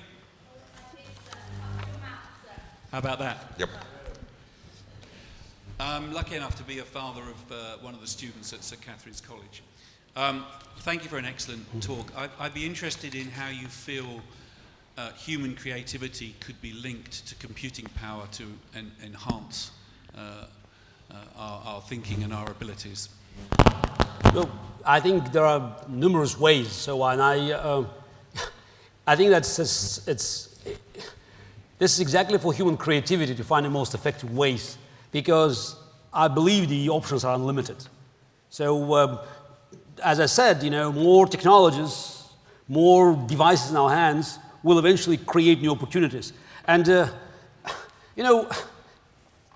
How about that? Yep. I'm lucky enough to be a father of one of the students at St Catherine's College. Thank you for an excellent talk. I'd be interested in how you feel human creativity could be linked to computing power to enhance our thinking and our abilities. Well, I think there are numerous ways. So, and I think that's this is exactly for human creativity to find the most effective ways, because I believe the options are unlimited. So, as I said, more technologies, more devices in our hands will eventually create new opportunities. And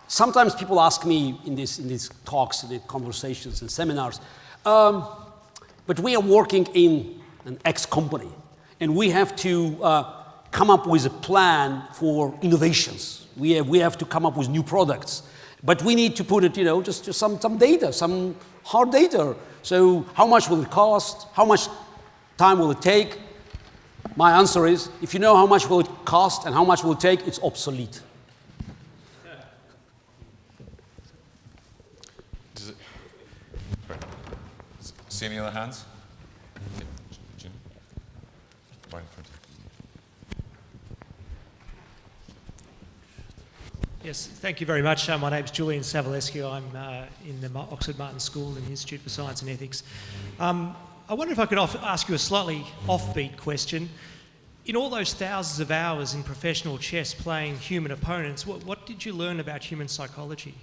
sometimes people ask me in these talks, in the conversations and seminars, but we are working in an X company, and we have to come up with a plan for innovations. We have to come up with new products. But we need to put it, just some data, some hard data. So how much will it cost? How much time will it take? My answer is, if you know how much will it cost and how much will it take, it's obsolete. See any other hands? Right in front. Yes, thank you very much. My name's Julian Savalescu. I'm in the Oxford Martin School in the Institute for Science and Ethics. I wonder if I could ask you a slightly offbeat question. In all those thousands of hours in professional chess playing human opponents, what did you learn about human psychology?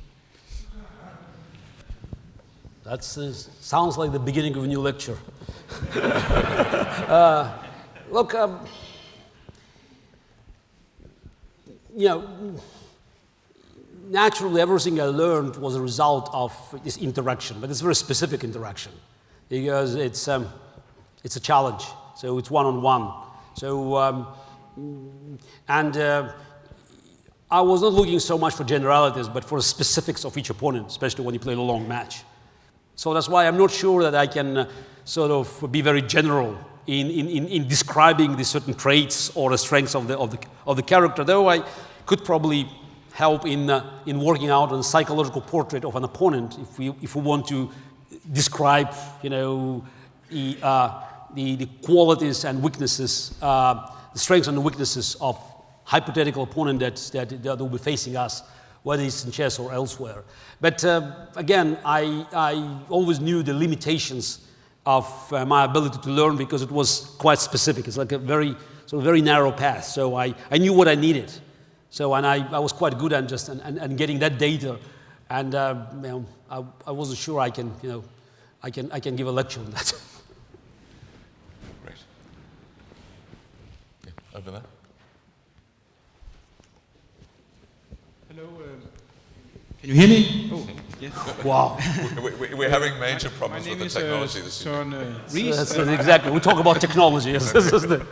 That sounds like the beginning of a new lecture. Look, naturally everything I learned was a result of this interaction, but it's a very specific interaction because it's a challenge, so it's one-on-one. So, I was not looking so much for generalities, but for the specifics of each opponent, especially when you play a long match. So that's why I'm not sure that I can sort of be very general in describing the certain traits or the strengths of the character, though I could probably help in working out a psychological portrait of an opponent if we want to describe, the qualities and weaknesses, the strengths and the weaknesses of hypothetical opponent that will be facing us, whether it's in chess or elsewhere. But again, I always knew the limitations of my ability to learn because it was quite specific. It's like a very narrow path. So I knew what I needed. So and I was quite good at just and getting that data, and I wasn't sure I can give a lecture on that. Great. Yeah, over there. Hello. Can you hear me? Oh, Yes. Wow. We're having major My problems name with is the technology this evening. Søren Ries. That's exactly. We talk about technology. Yes, this is the-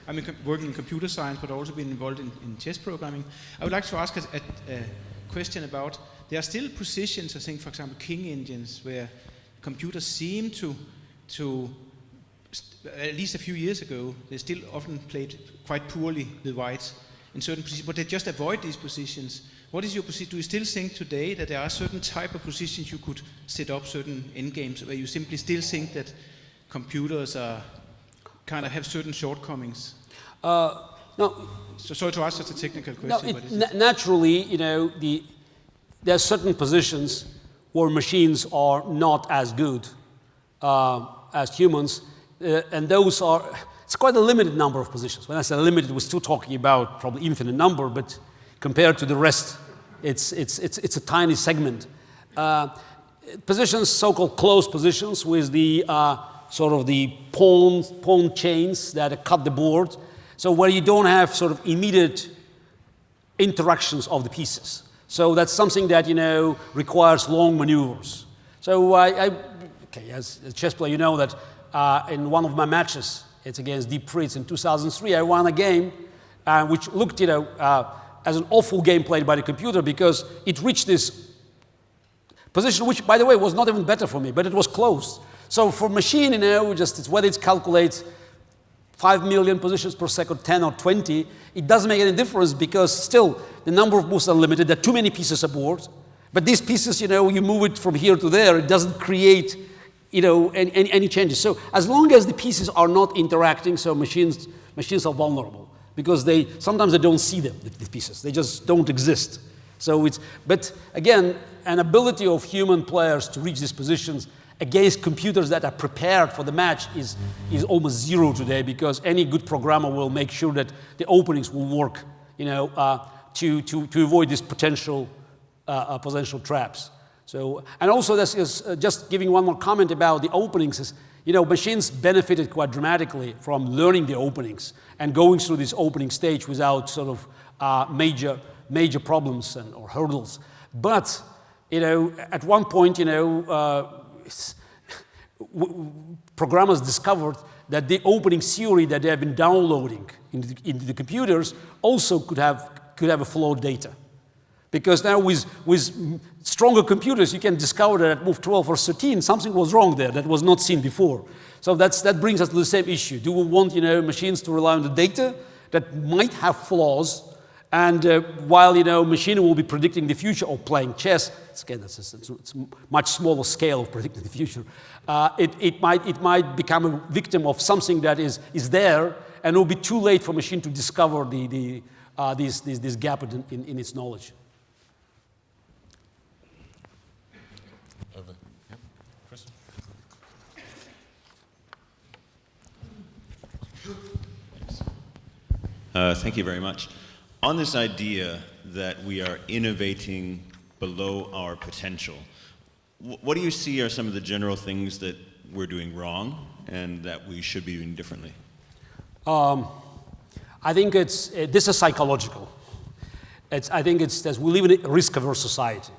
I'm working in computer science, but also been involved in chess programming. I would like to ask a question about, there are still positions, I think, for example, king engines, where computers seem to at least a few years ago, they still often played quite poorly with whites in certain positions, but they just avoid these positions. What is your position? Do you still think today that there are certain type of positions you could set up certain endgames where you simply still think that computers are kind of have certain shortcomings? no, So sorry to ask such a technical no, question, but is it? naturally, there are certain positions where machines are not as good as humans, and those are, it's quite a limited number of positions. When I say limited, we're still talking about probably infinite number, but compared to the rest, it's a tiny segment. Positions, so-called closed positions, with the sort of the pawn chains that cut the board, so where you don't have sort of immediate interactions of the pieces. So that's something that requires long maneuvers. So okay, as a chess player, you know that in one of my matches, it's against Deep Fritz in 2003, I won a game which looked, as an awful game played by the computer, because it reached this position, which, by the way, was not even better for me, but it was close. So for machine, just it's whether it calculates 5 million positions per second, 10 or 20, it doesn't make any difference, because still the number of moves are limited. There are too many pieces aboard. But these pieces, you move it from here to there, it doesn't create, any changes. So as long as the pieces are not interacting, so machines are vulnerable, because sometimes they don't see them, the pieces. They just don't exist. So but again, an ability of human players to reach these positions against computers that are prepared for the match is almost zero today, because any good programmer will make sure that the openings will work, to avoid these potential traps. So, and also this is just giving one more comment about the openings is, machines benefited quite dramatically from learning the openings and going through this opening stage without sort of major problems or hurdles. But, at one point, programmers discovered that the opening theory that they have been downloading into the computers also could have a flawed data. Because now with stronger computers, you can discover that at move 12 or 13, something was wrong there that was not seen before. So that brings us to the same issue. Do we want machines to rely on the data that might have flaws? And while machine will be predicting the future or playing chess, it's a much smaller scale of predicting the future. It might become a victim of something that is there, and it will be too late for machine to discover this gap in its knowledge. Over. Yep. Chris? Thank you very much. On this idea that we are innovating below our potential, what do you see are some of the general things that we're doing wrong and that we should be doing differently? I think this is psychological. I think it's that we live in a risk-averse society,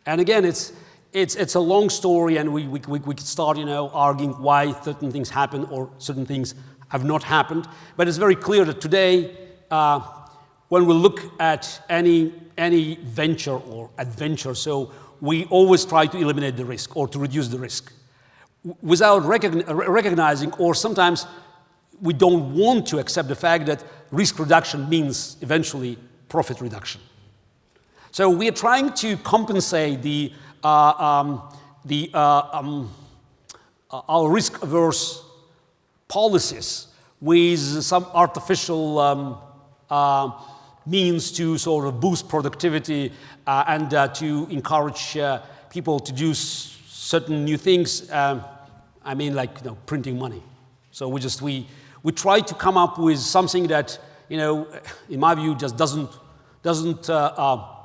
and again, it's a long story, and we could start arguing why certain things happen or certain things have not happened. But it's very clear that today, when we look at any venture or adventure, so we always try to eliminate the risk or to reduce the risk, without recognizing, or sometimes we don't want to accept the fact that risk reduction means eventually profit reduction. So we are trying to compensate our risk-averse policies with some artificial means to sort of boost productivity and to encourage people to do certain new things. Like printing money. So we try to come up with something that in my view just doesn't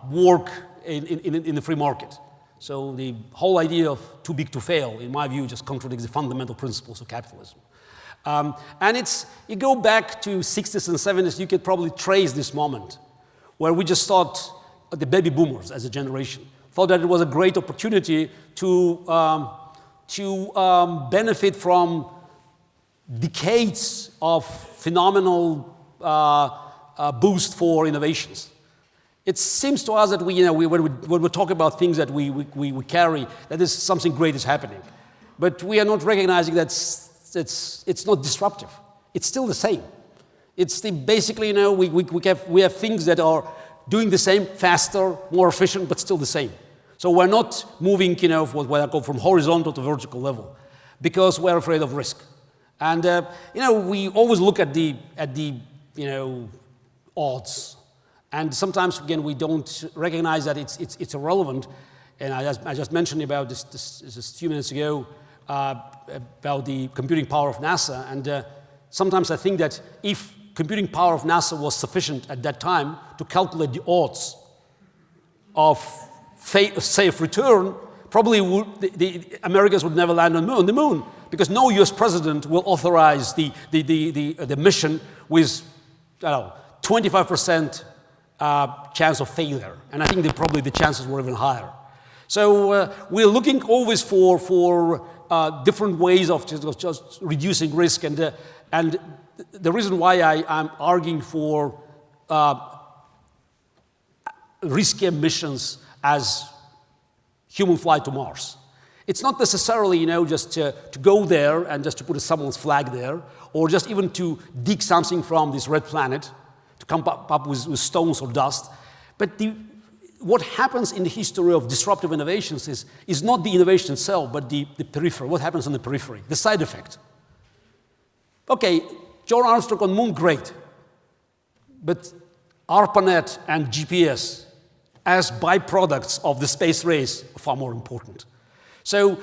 work in the free market. So the whole idea of too big to fail, in my view, just contradicts the fundamental principles of capitalism. And you go back to 60s and 70s, you could probably trace this moment where we just thought the baby boomers as a generation thought that it was a great opportunity to benefit from decades of phenomenal boost for innovations. It seems to us that when we talk about things that we carry, that is something great is happening. But we are not recognizing that it's not disruptive. It's still the same. It's basically, we have things that are doing the same, faster, more efficient, but still the same. So we're not moving, what I call from horizontal to vertical level, because we're afraid of risk. And we always look at the odds. And sometimes, again, we don't recognize that it's irrelevant. And I just mentioned about this a few minutes ago about the computing power of NASA. And sometimes I think that if computing power of NASA was sufficient at that time to calculate the odds of safe return, probably the Americans would never land on the moon, because no U.S. president will authorize the mission with 25% chance of failure, and I think probably the chances were even higher. So we're looking always for different ways of just reducing risk, and the reason why I'm arguing for risky missions as human flight to Mars. It's not necessarily, just to go there and just to put someone's flag there, or just even to dig something from this red planet, to come up with stones or dust. But what happens in the history of disruptive innovations is not the innovation itself, but the periphery. What happens on the periphery? The side effect. Okay, John Armstrong on moon, great. But ARPANET and GPS as byproducts of the space race are far more important. So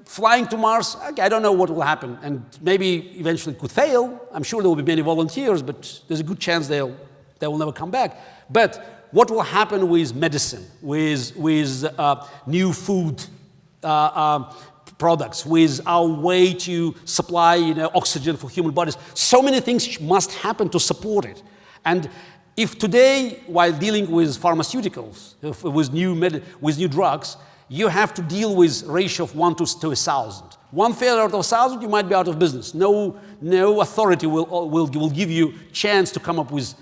flying to Mars, okay, I don't know what will happen, and maybe eventually it could fail. I'm sure there will be many volunteers, but there's a good chance they will never come back. But what will happen with medicine, with new food products, with our way to supply oxygen for human bodies? So many things must happen to support it. And if today, while dealing with pharmaceuticals, with new drugs, you have to deal with ratio of 1 to 1,000. One failure out of 1,000, you might be out of business. No authority will give you chance to come up with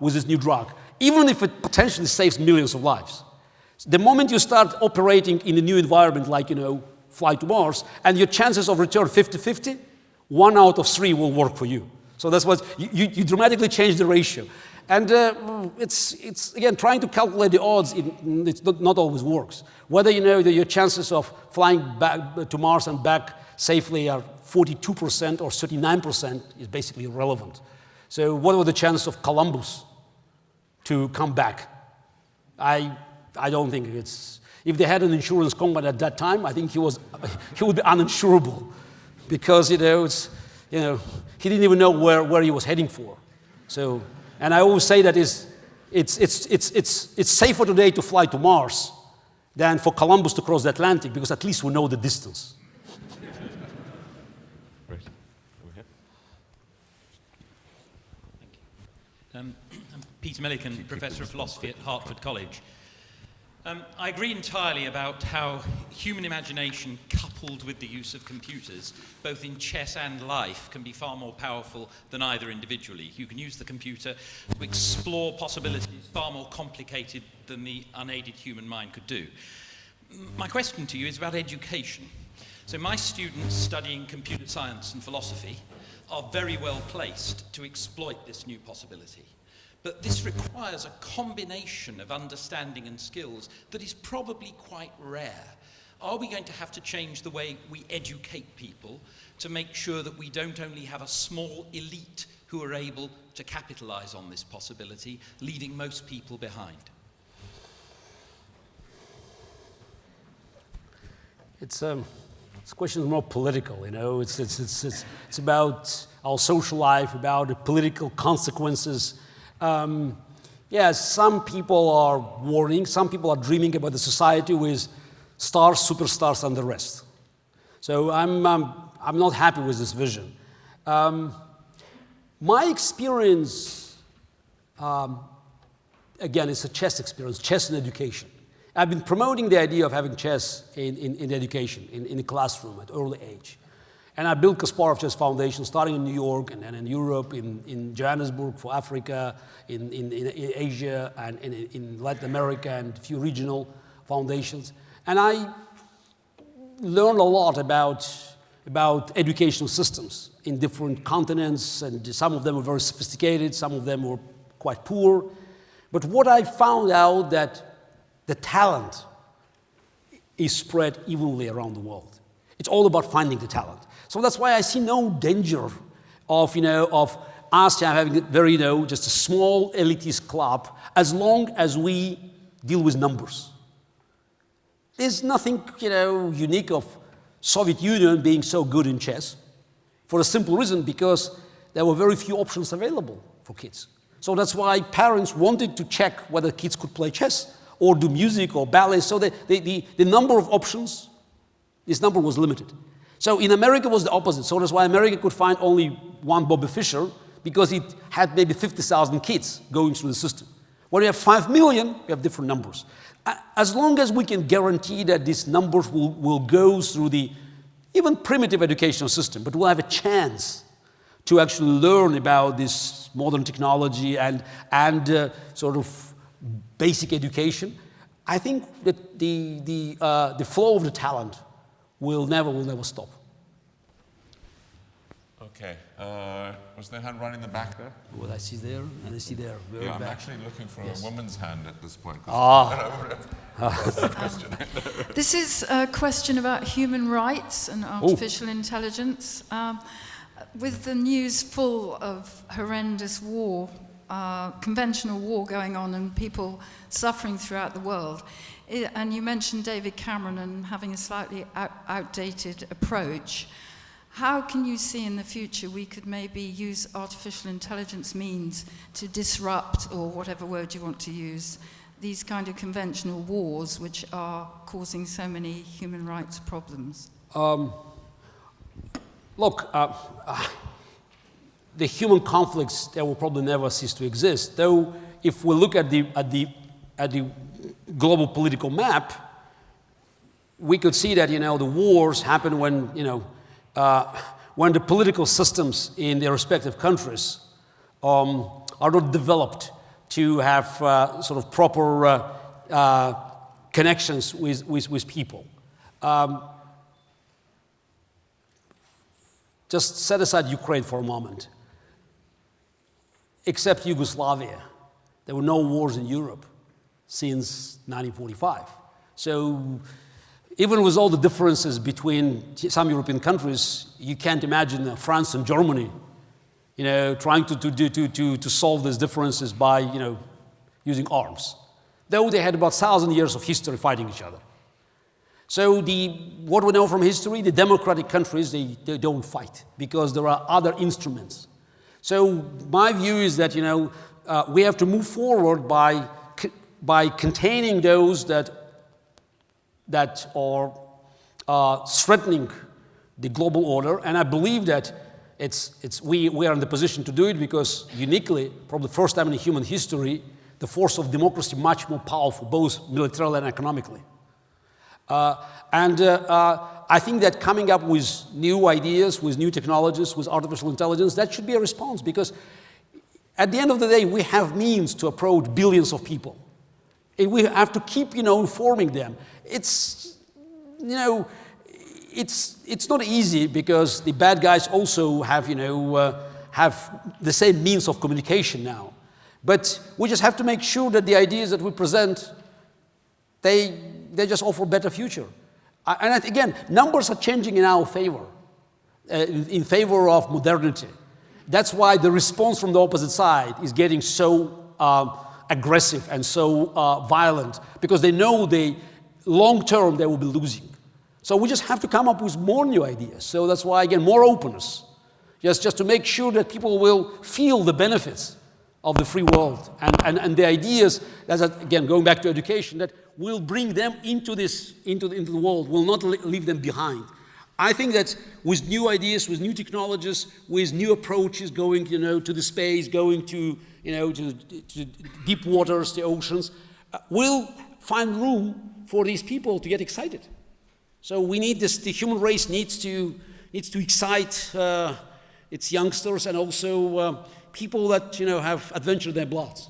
this new drug, even if it potentially saves millions of lives. The moment you start operating in a new environment, like fly to Mars, and your chances of return 50-50, 1 out of 3 will work for you. So that's what you dramatically change the ratio. And it's again trying to calculate the odds. It's not always works. Whether your chances of flying back to Mars and back safely are 42% or 39% is basically irrelevant. So what were the chances of Columbus to come back? I don't think it's. If they had an insurance company at that time, I think he would be uninsurable, because he didn't even know where he was heading for. So. And I always say that it's safer today to fly to Mars than for Columbus to cross the Atlantic, because at least we know the distance. Great. Over here. Thank you. I'm Peter Millikan, Professor of Philosophy at Hertford College. I agree entirely about how human imagination, coupled with the use of computers, both in chess and life, can be far more powerful than either individually. You can use the computer to explore possibilities far more complicated than the unaided human mind could do. My question to you is about education. So my students studying computer science and philosophy are very well placed to exploit this new possibility. But this requires a combination of understanding and skills that is probably quite rare. Are we going to have to change the way we educate people to make sure that we don't only have a small elite who are able to capitalize on this possibility, leaving most people behind? This question is more political, It's about our social life, about the political consequences. Some people are warning, some people are dreaming about the society with stars, superstars, and the rest. So I'm not happy with this vision. My experience again, it's a chess experience, chess in education. I've been promoting the idea of having chess in education, in the classroom at early age. And I built Kasparov Chess Foundation, starting in New York and then in Europe, in Johannesburg for Africa, in Asia, and in Latin America, and a few regional foundations. And I learned a lot about educational systems in different continents, and some of them were very sophisticated, some of them were quite poor. But what I found out that the talent is spread evenly around the world. It's all about finding the talent. So that's why I see no danger of us having very, just a small elitist club, as long as we deal with numbers. There's nothing, unique of Soviet Union being so good in chess, for a simple reason, because there were very few options available for kids. So that's why parents wanted to check whether kids could play chess or do music or ballet. So the number of options, this number was limited. So in America was the opposite. So that's why America could find only one Bobby Fischer, because it had maybe 50,000 kids going through the system. When you have 5 million, we have different numbers. As long as we can guarantee that these numbers will go through the even primitive educational system, but we'll have a chance to actually learn about this modern technology and sort of basic education, I think that the flow of the talent will never stop. Okay. Was there a hand right in the back there? Well, I see there, and I see there. Very I'm back. actually looking for a woman's hand at this point. This is a question about human rights and artificial intelligence. With the news full of horrendous war, conventional war going on and people suffering throughout the world, and you mentioned David Cameron and having a slightly outdated approach, how can you see in the future we could maybe use artificial intelligence means to disrupt, or whatever word you want to use, these kind of conventional wars which are causing so many human rights problems? Look, the human conflicts, they will probably never cease to exist. Though, if we look at the global political map, we could see that the wars happen when when the political systems in their respective countries are not developed to have sort of proper connections with people. Just set aside Ukraine for a moment. Except Yugoslavia, there were no wars in Europe since 1945. So even with all the differences between some European countries, you can't imagine France and Germany, trying to solve these differences by, using arms. Though they had about 1,000 years of history fighting each other. So what we know from history, the democratic countries, they don't fight because there are other instruments. So my view is that, we have to move forward by containing those that are threatening the global order, and I believe that we are in the position to do it because uniquely, probably the first time in human history, the force of democracy much more powerful, both militarily and economically. I think that coming up with new ideas, with new technologies, with artificial intelligence, that should be a response, because at the end of the day, we have means to approach billions of people. And we have to keep, informing them. It's not easy because the bad guys also have, have the same means of communication now. But we just have to make sure that the ideas that we present, they just offer a better future. And again, numbers are changing in our favor, in favor of modernity. That's why the response from the opposite side is getting so aggressive and so violent, because they know long term they will be losing. So we just have to come up with more new ideas. So that's why, again, more openness, just to make sure that people will feel the benefits of the free world and the ideas, again, going back to education, that will bring them into the world, will not leave them behind. I think that with new ideas, with new technologies, with new approaches, going to the space, going to to deep waters, the oceans, will find room for these people to get excited. So we need this. The human race needs to excite its youngsters and also people that have adventure in their blood.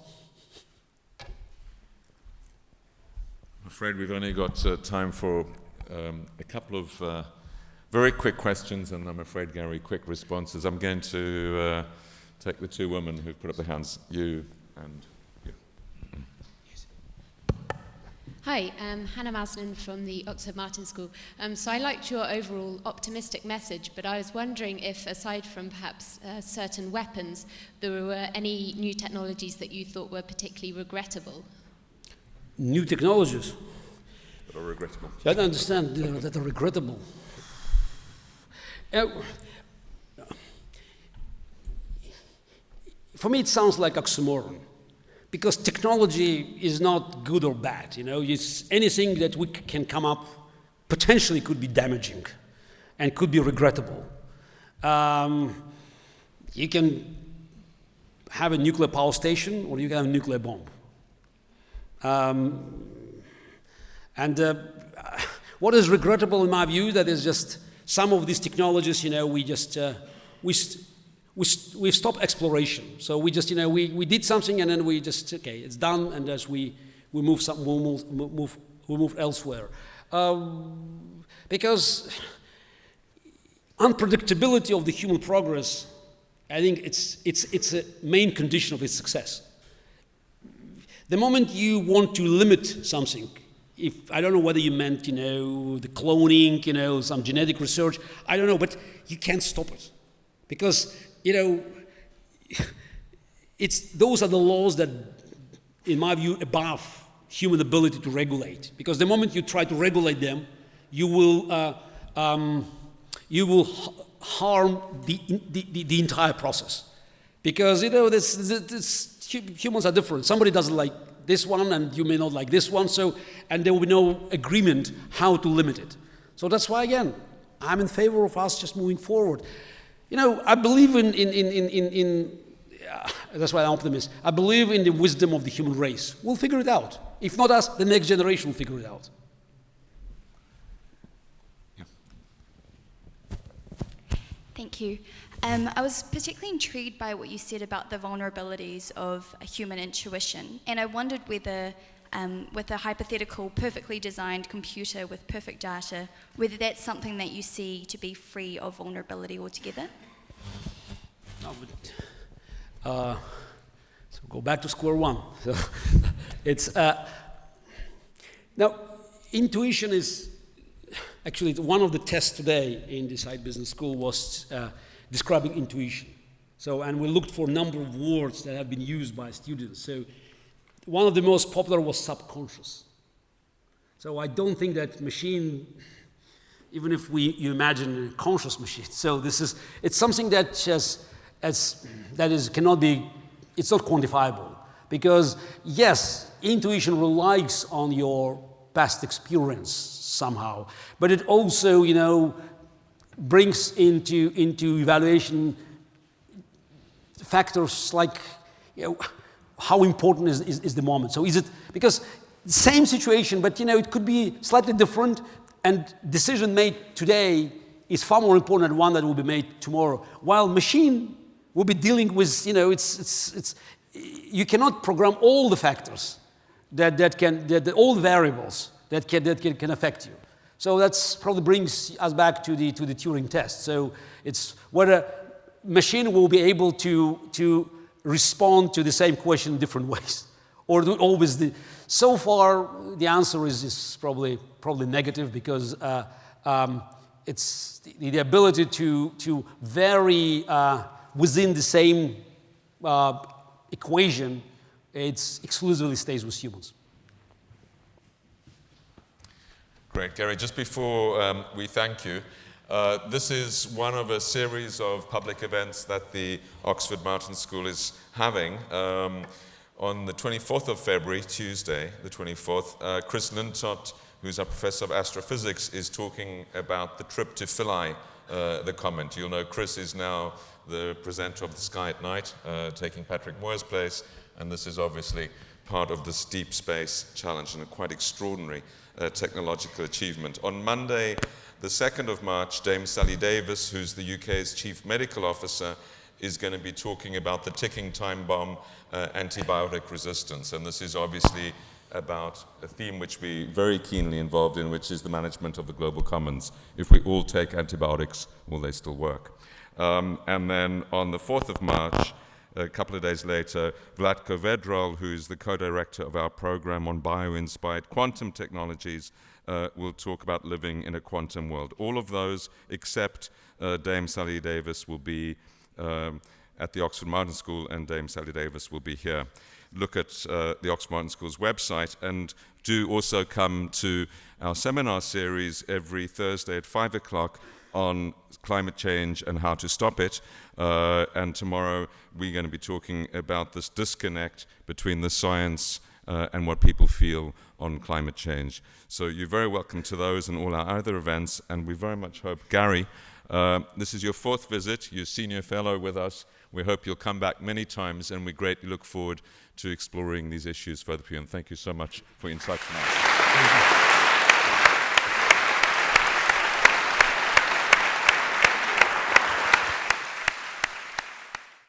I'm afraid we've only got time for a couple of very quick questions, and I'm afraid, Garry, quick responses. I'm going to take the two women who've put up their hands, you and you. Hi, Hannah Masnin from the Oxford Martin School. So I liked your overall optimistic message, but I was wondering if, aside from perhaps certain weapons, there were any new technologies that you thought were particularly regrettable? New technologies? That are regrettable. I don't understand that are regrettable. For me, it sounds like oxymoron. Because technology is not good or bad, It's anything that we can come up potentially could be damaging and could be regrettable. You can have a nuclear power station or you can have a nuclear bomb. What is regrettable in my view, that is just some of these technologies, we've stopped exploration. So we just, we did something and then we just, okay, it's done, and as we move elsewhere. Because unpredictability of the human progress, I think it's a main condition of its success. The moment you want to limit something, I don't know whether you meant, the cloning, some genetic research, I don't know, but you can't stop it. Because those are the laws that, in my view, above human ability to regulate. Because the moment you try to regulate them, you will harm the entire process. Because humans are different. Somebody doesn't like this one, and you may not like this one. And there will be no agreement how to limit it. So that's why, again, I'm in favor of us just moving forward. I believe that's why I'm optimist. I believe in the wisdom of the human race. We'll figure it out. If not us, the next generation will figure it out. Yeah. Thank you. I was particularly intrigued by what you said about the vulnerabilities of a human intuition, and I wondered whether, with a hypothetical perfectly designed computer with perfect data, whether that's something that you see to be free of vulnerability altogether? No, but, so go back to square one. So it's now intuition is actually one of the tests today in the Side Business School was describing intuition. So, and we looked for a number of words that have been used by students. So one of the most popular was subconscious. So I don't think that machine, even if you imagine a conscious machine, so it's something that cannot be, it's not quantifiable. Because yes, intuition relies on your past experience somehow, but it also, brings into evaluation factors like, how important is the moment. So is it, because same situation, but it could be slightly different, and decision made today is far more important than one that will be made tomorrow. While machine will be dealing with, you cannot program all the factors all the variables that can affect you. So that's probably brings us back to the Turing test. So it's whether machine will be able to respond to the same question in different ways, or do always so far the answer is probably negative, because it's the ability to vary within the same equation. It exclusively stays with humans. Great, Garry. Just before we thank you, this is one of a series of public events that the Oxford Martin School is having. On the 24th of February, Tuesday, the 24th, Chris Lintott, who's a professor of astrophysics, is talking about the trip to Philae, the comet. You'll know Chris is now the presenter of The Sky at Night, taking Patrick Moyer's place, and this is obviously part of this deep space challenge and a quite extraordinary technological achievement. On Monday, the 2nd of March, Dame Sally Davis, who's the UK's Chief Medical Officer, is going to be talking about the ticking time bomb, antibiotic resistance. And this is obviously about a theme which we're very keenly involved in, which is the management of the global commons. If we all take antibiotics, will they still work? And then on the 4th of March, a couple of days later, Vlatko Vedrol, who is the co-director of our program on bio-inspired quantum technologies, will talk about living in a quantum world. All of those, except Dame Sally Davis, will be at the Oxford Martin School, and Dame Sally Davis will be here. Look at the Oxford Martin School's website, and do also come to our seminar series every Thursday at 5 o'clock on climate change and how to stop it. And tomorrow we're going to be talking about this disconnect between the science and what people feel on climate change. So you're very welcome to those and all our other events, and we very much hope, Garry, this is your 4th visit, you're senior fellow with us. We hope you'll come back many times, and we greatly look forward to exploring these issues further for you. And thank you so much for your insight tonight.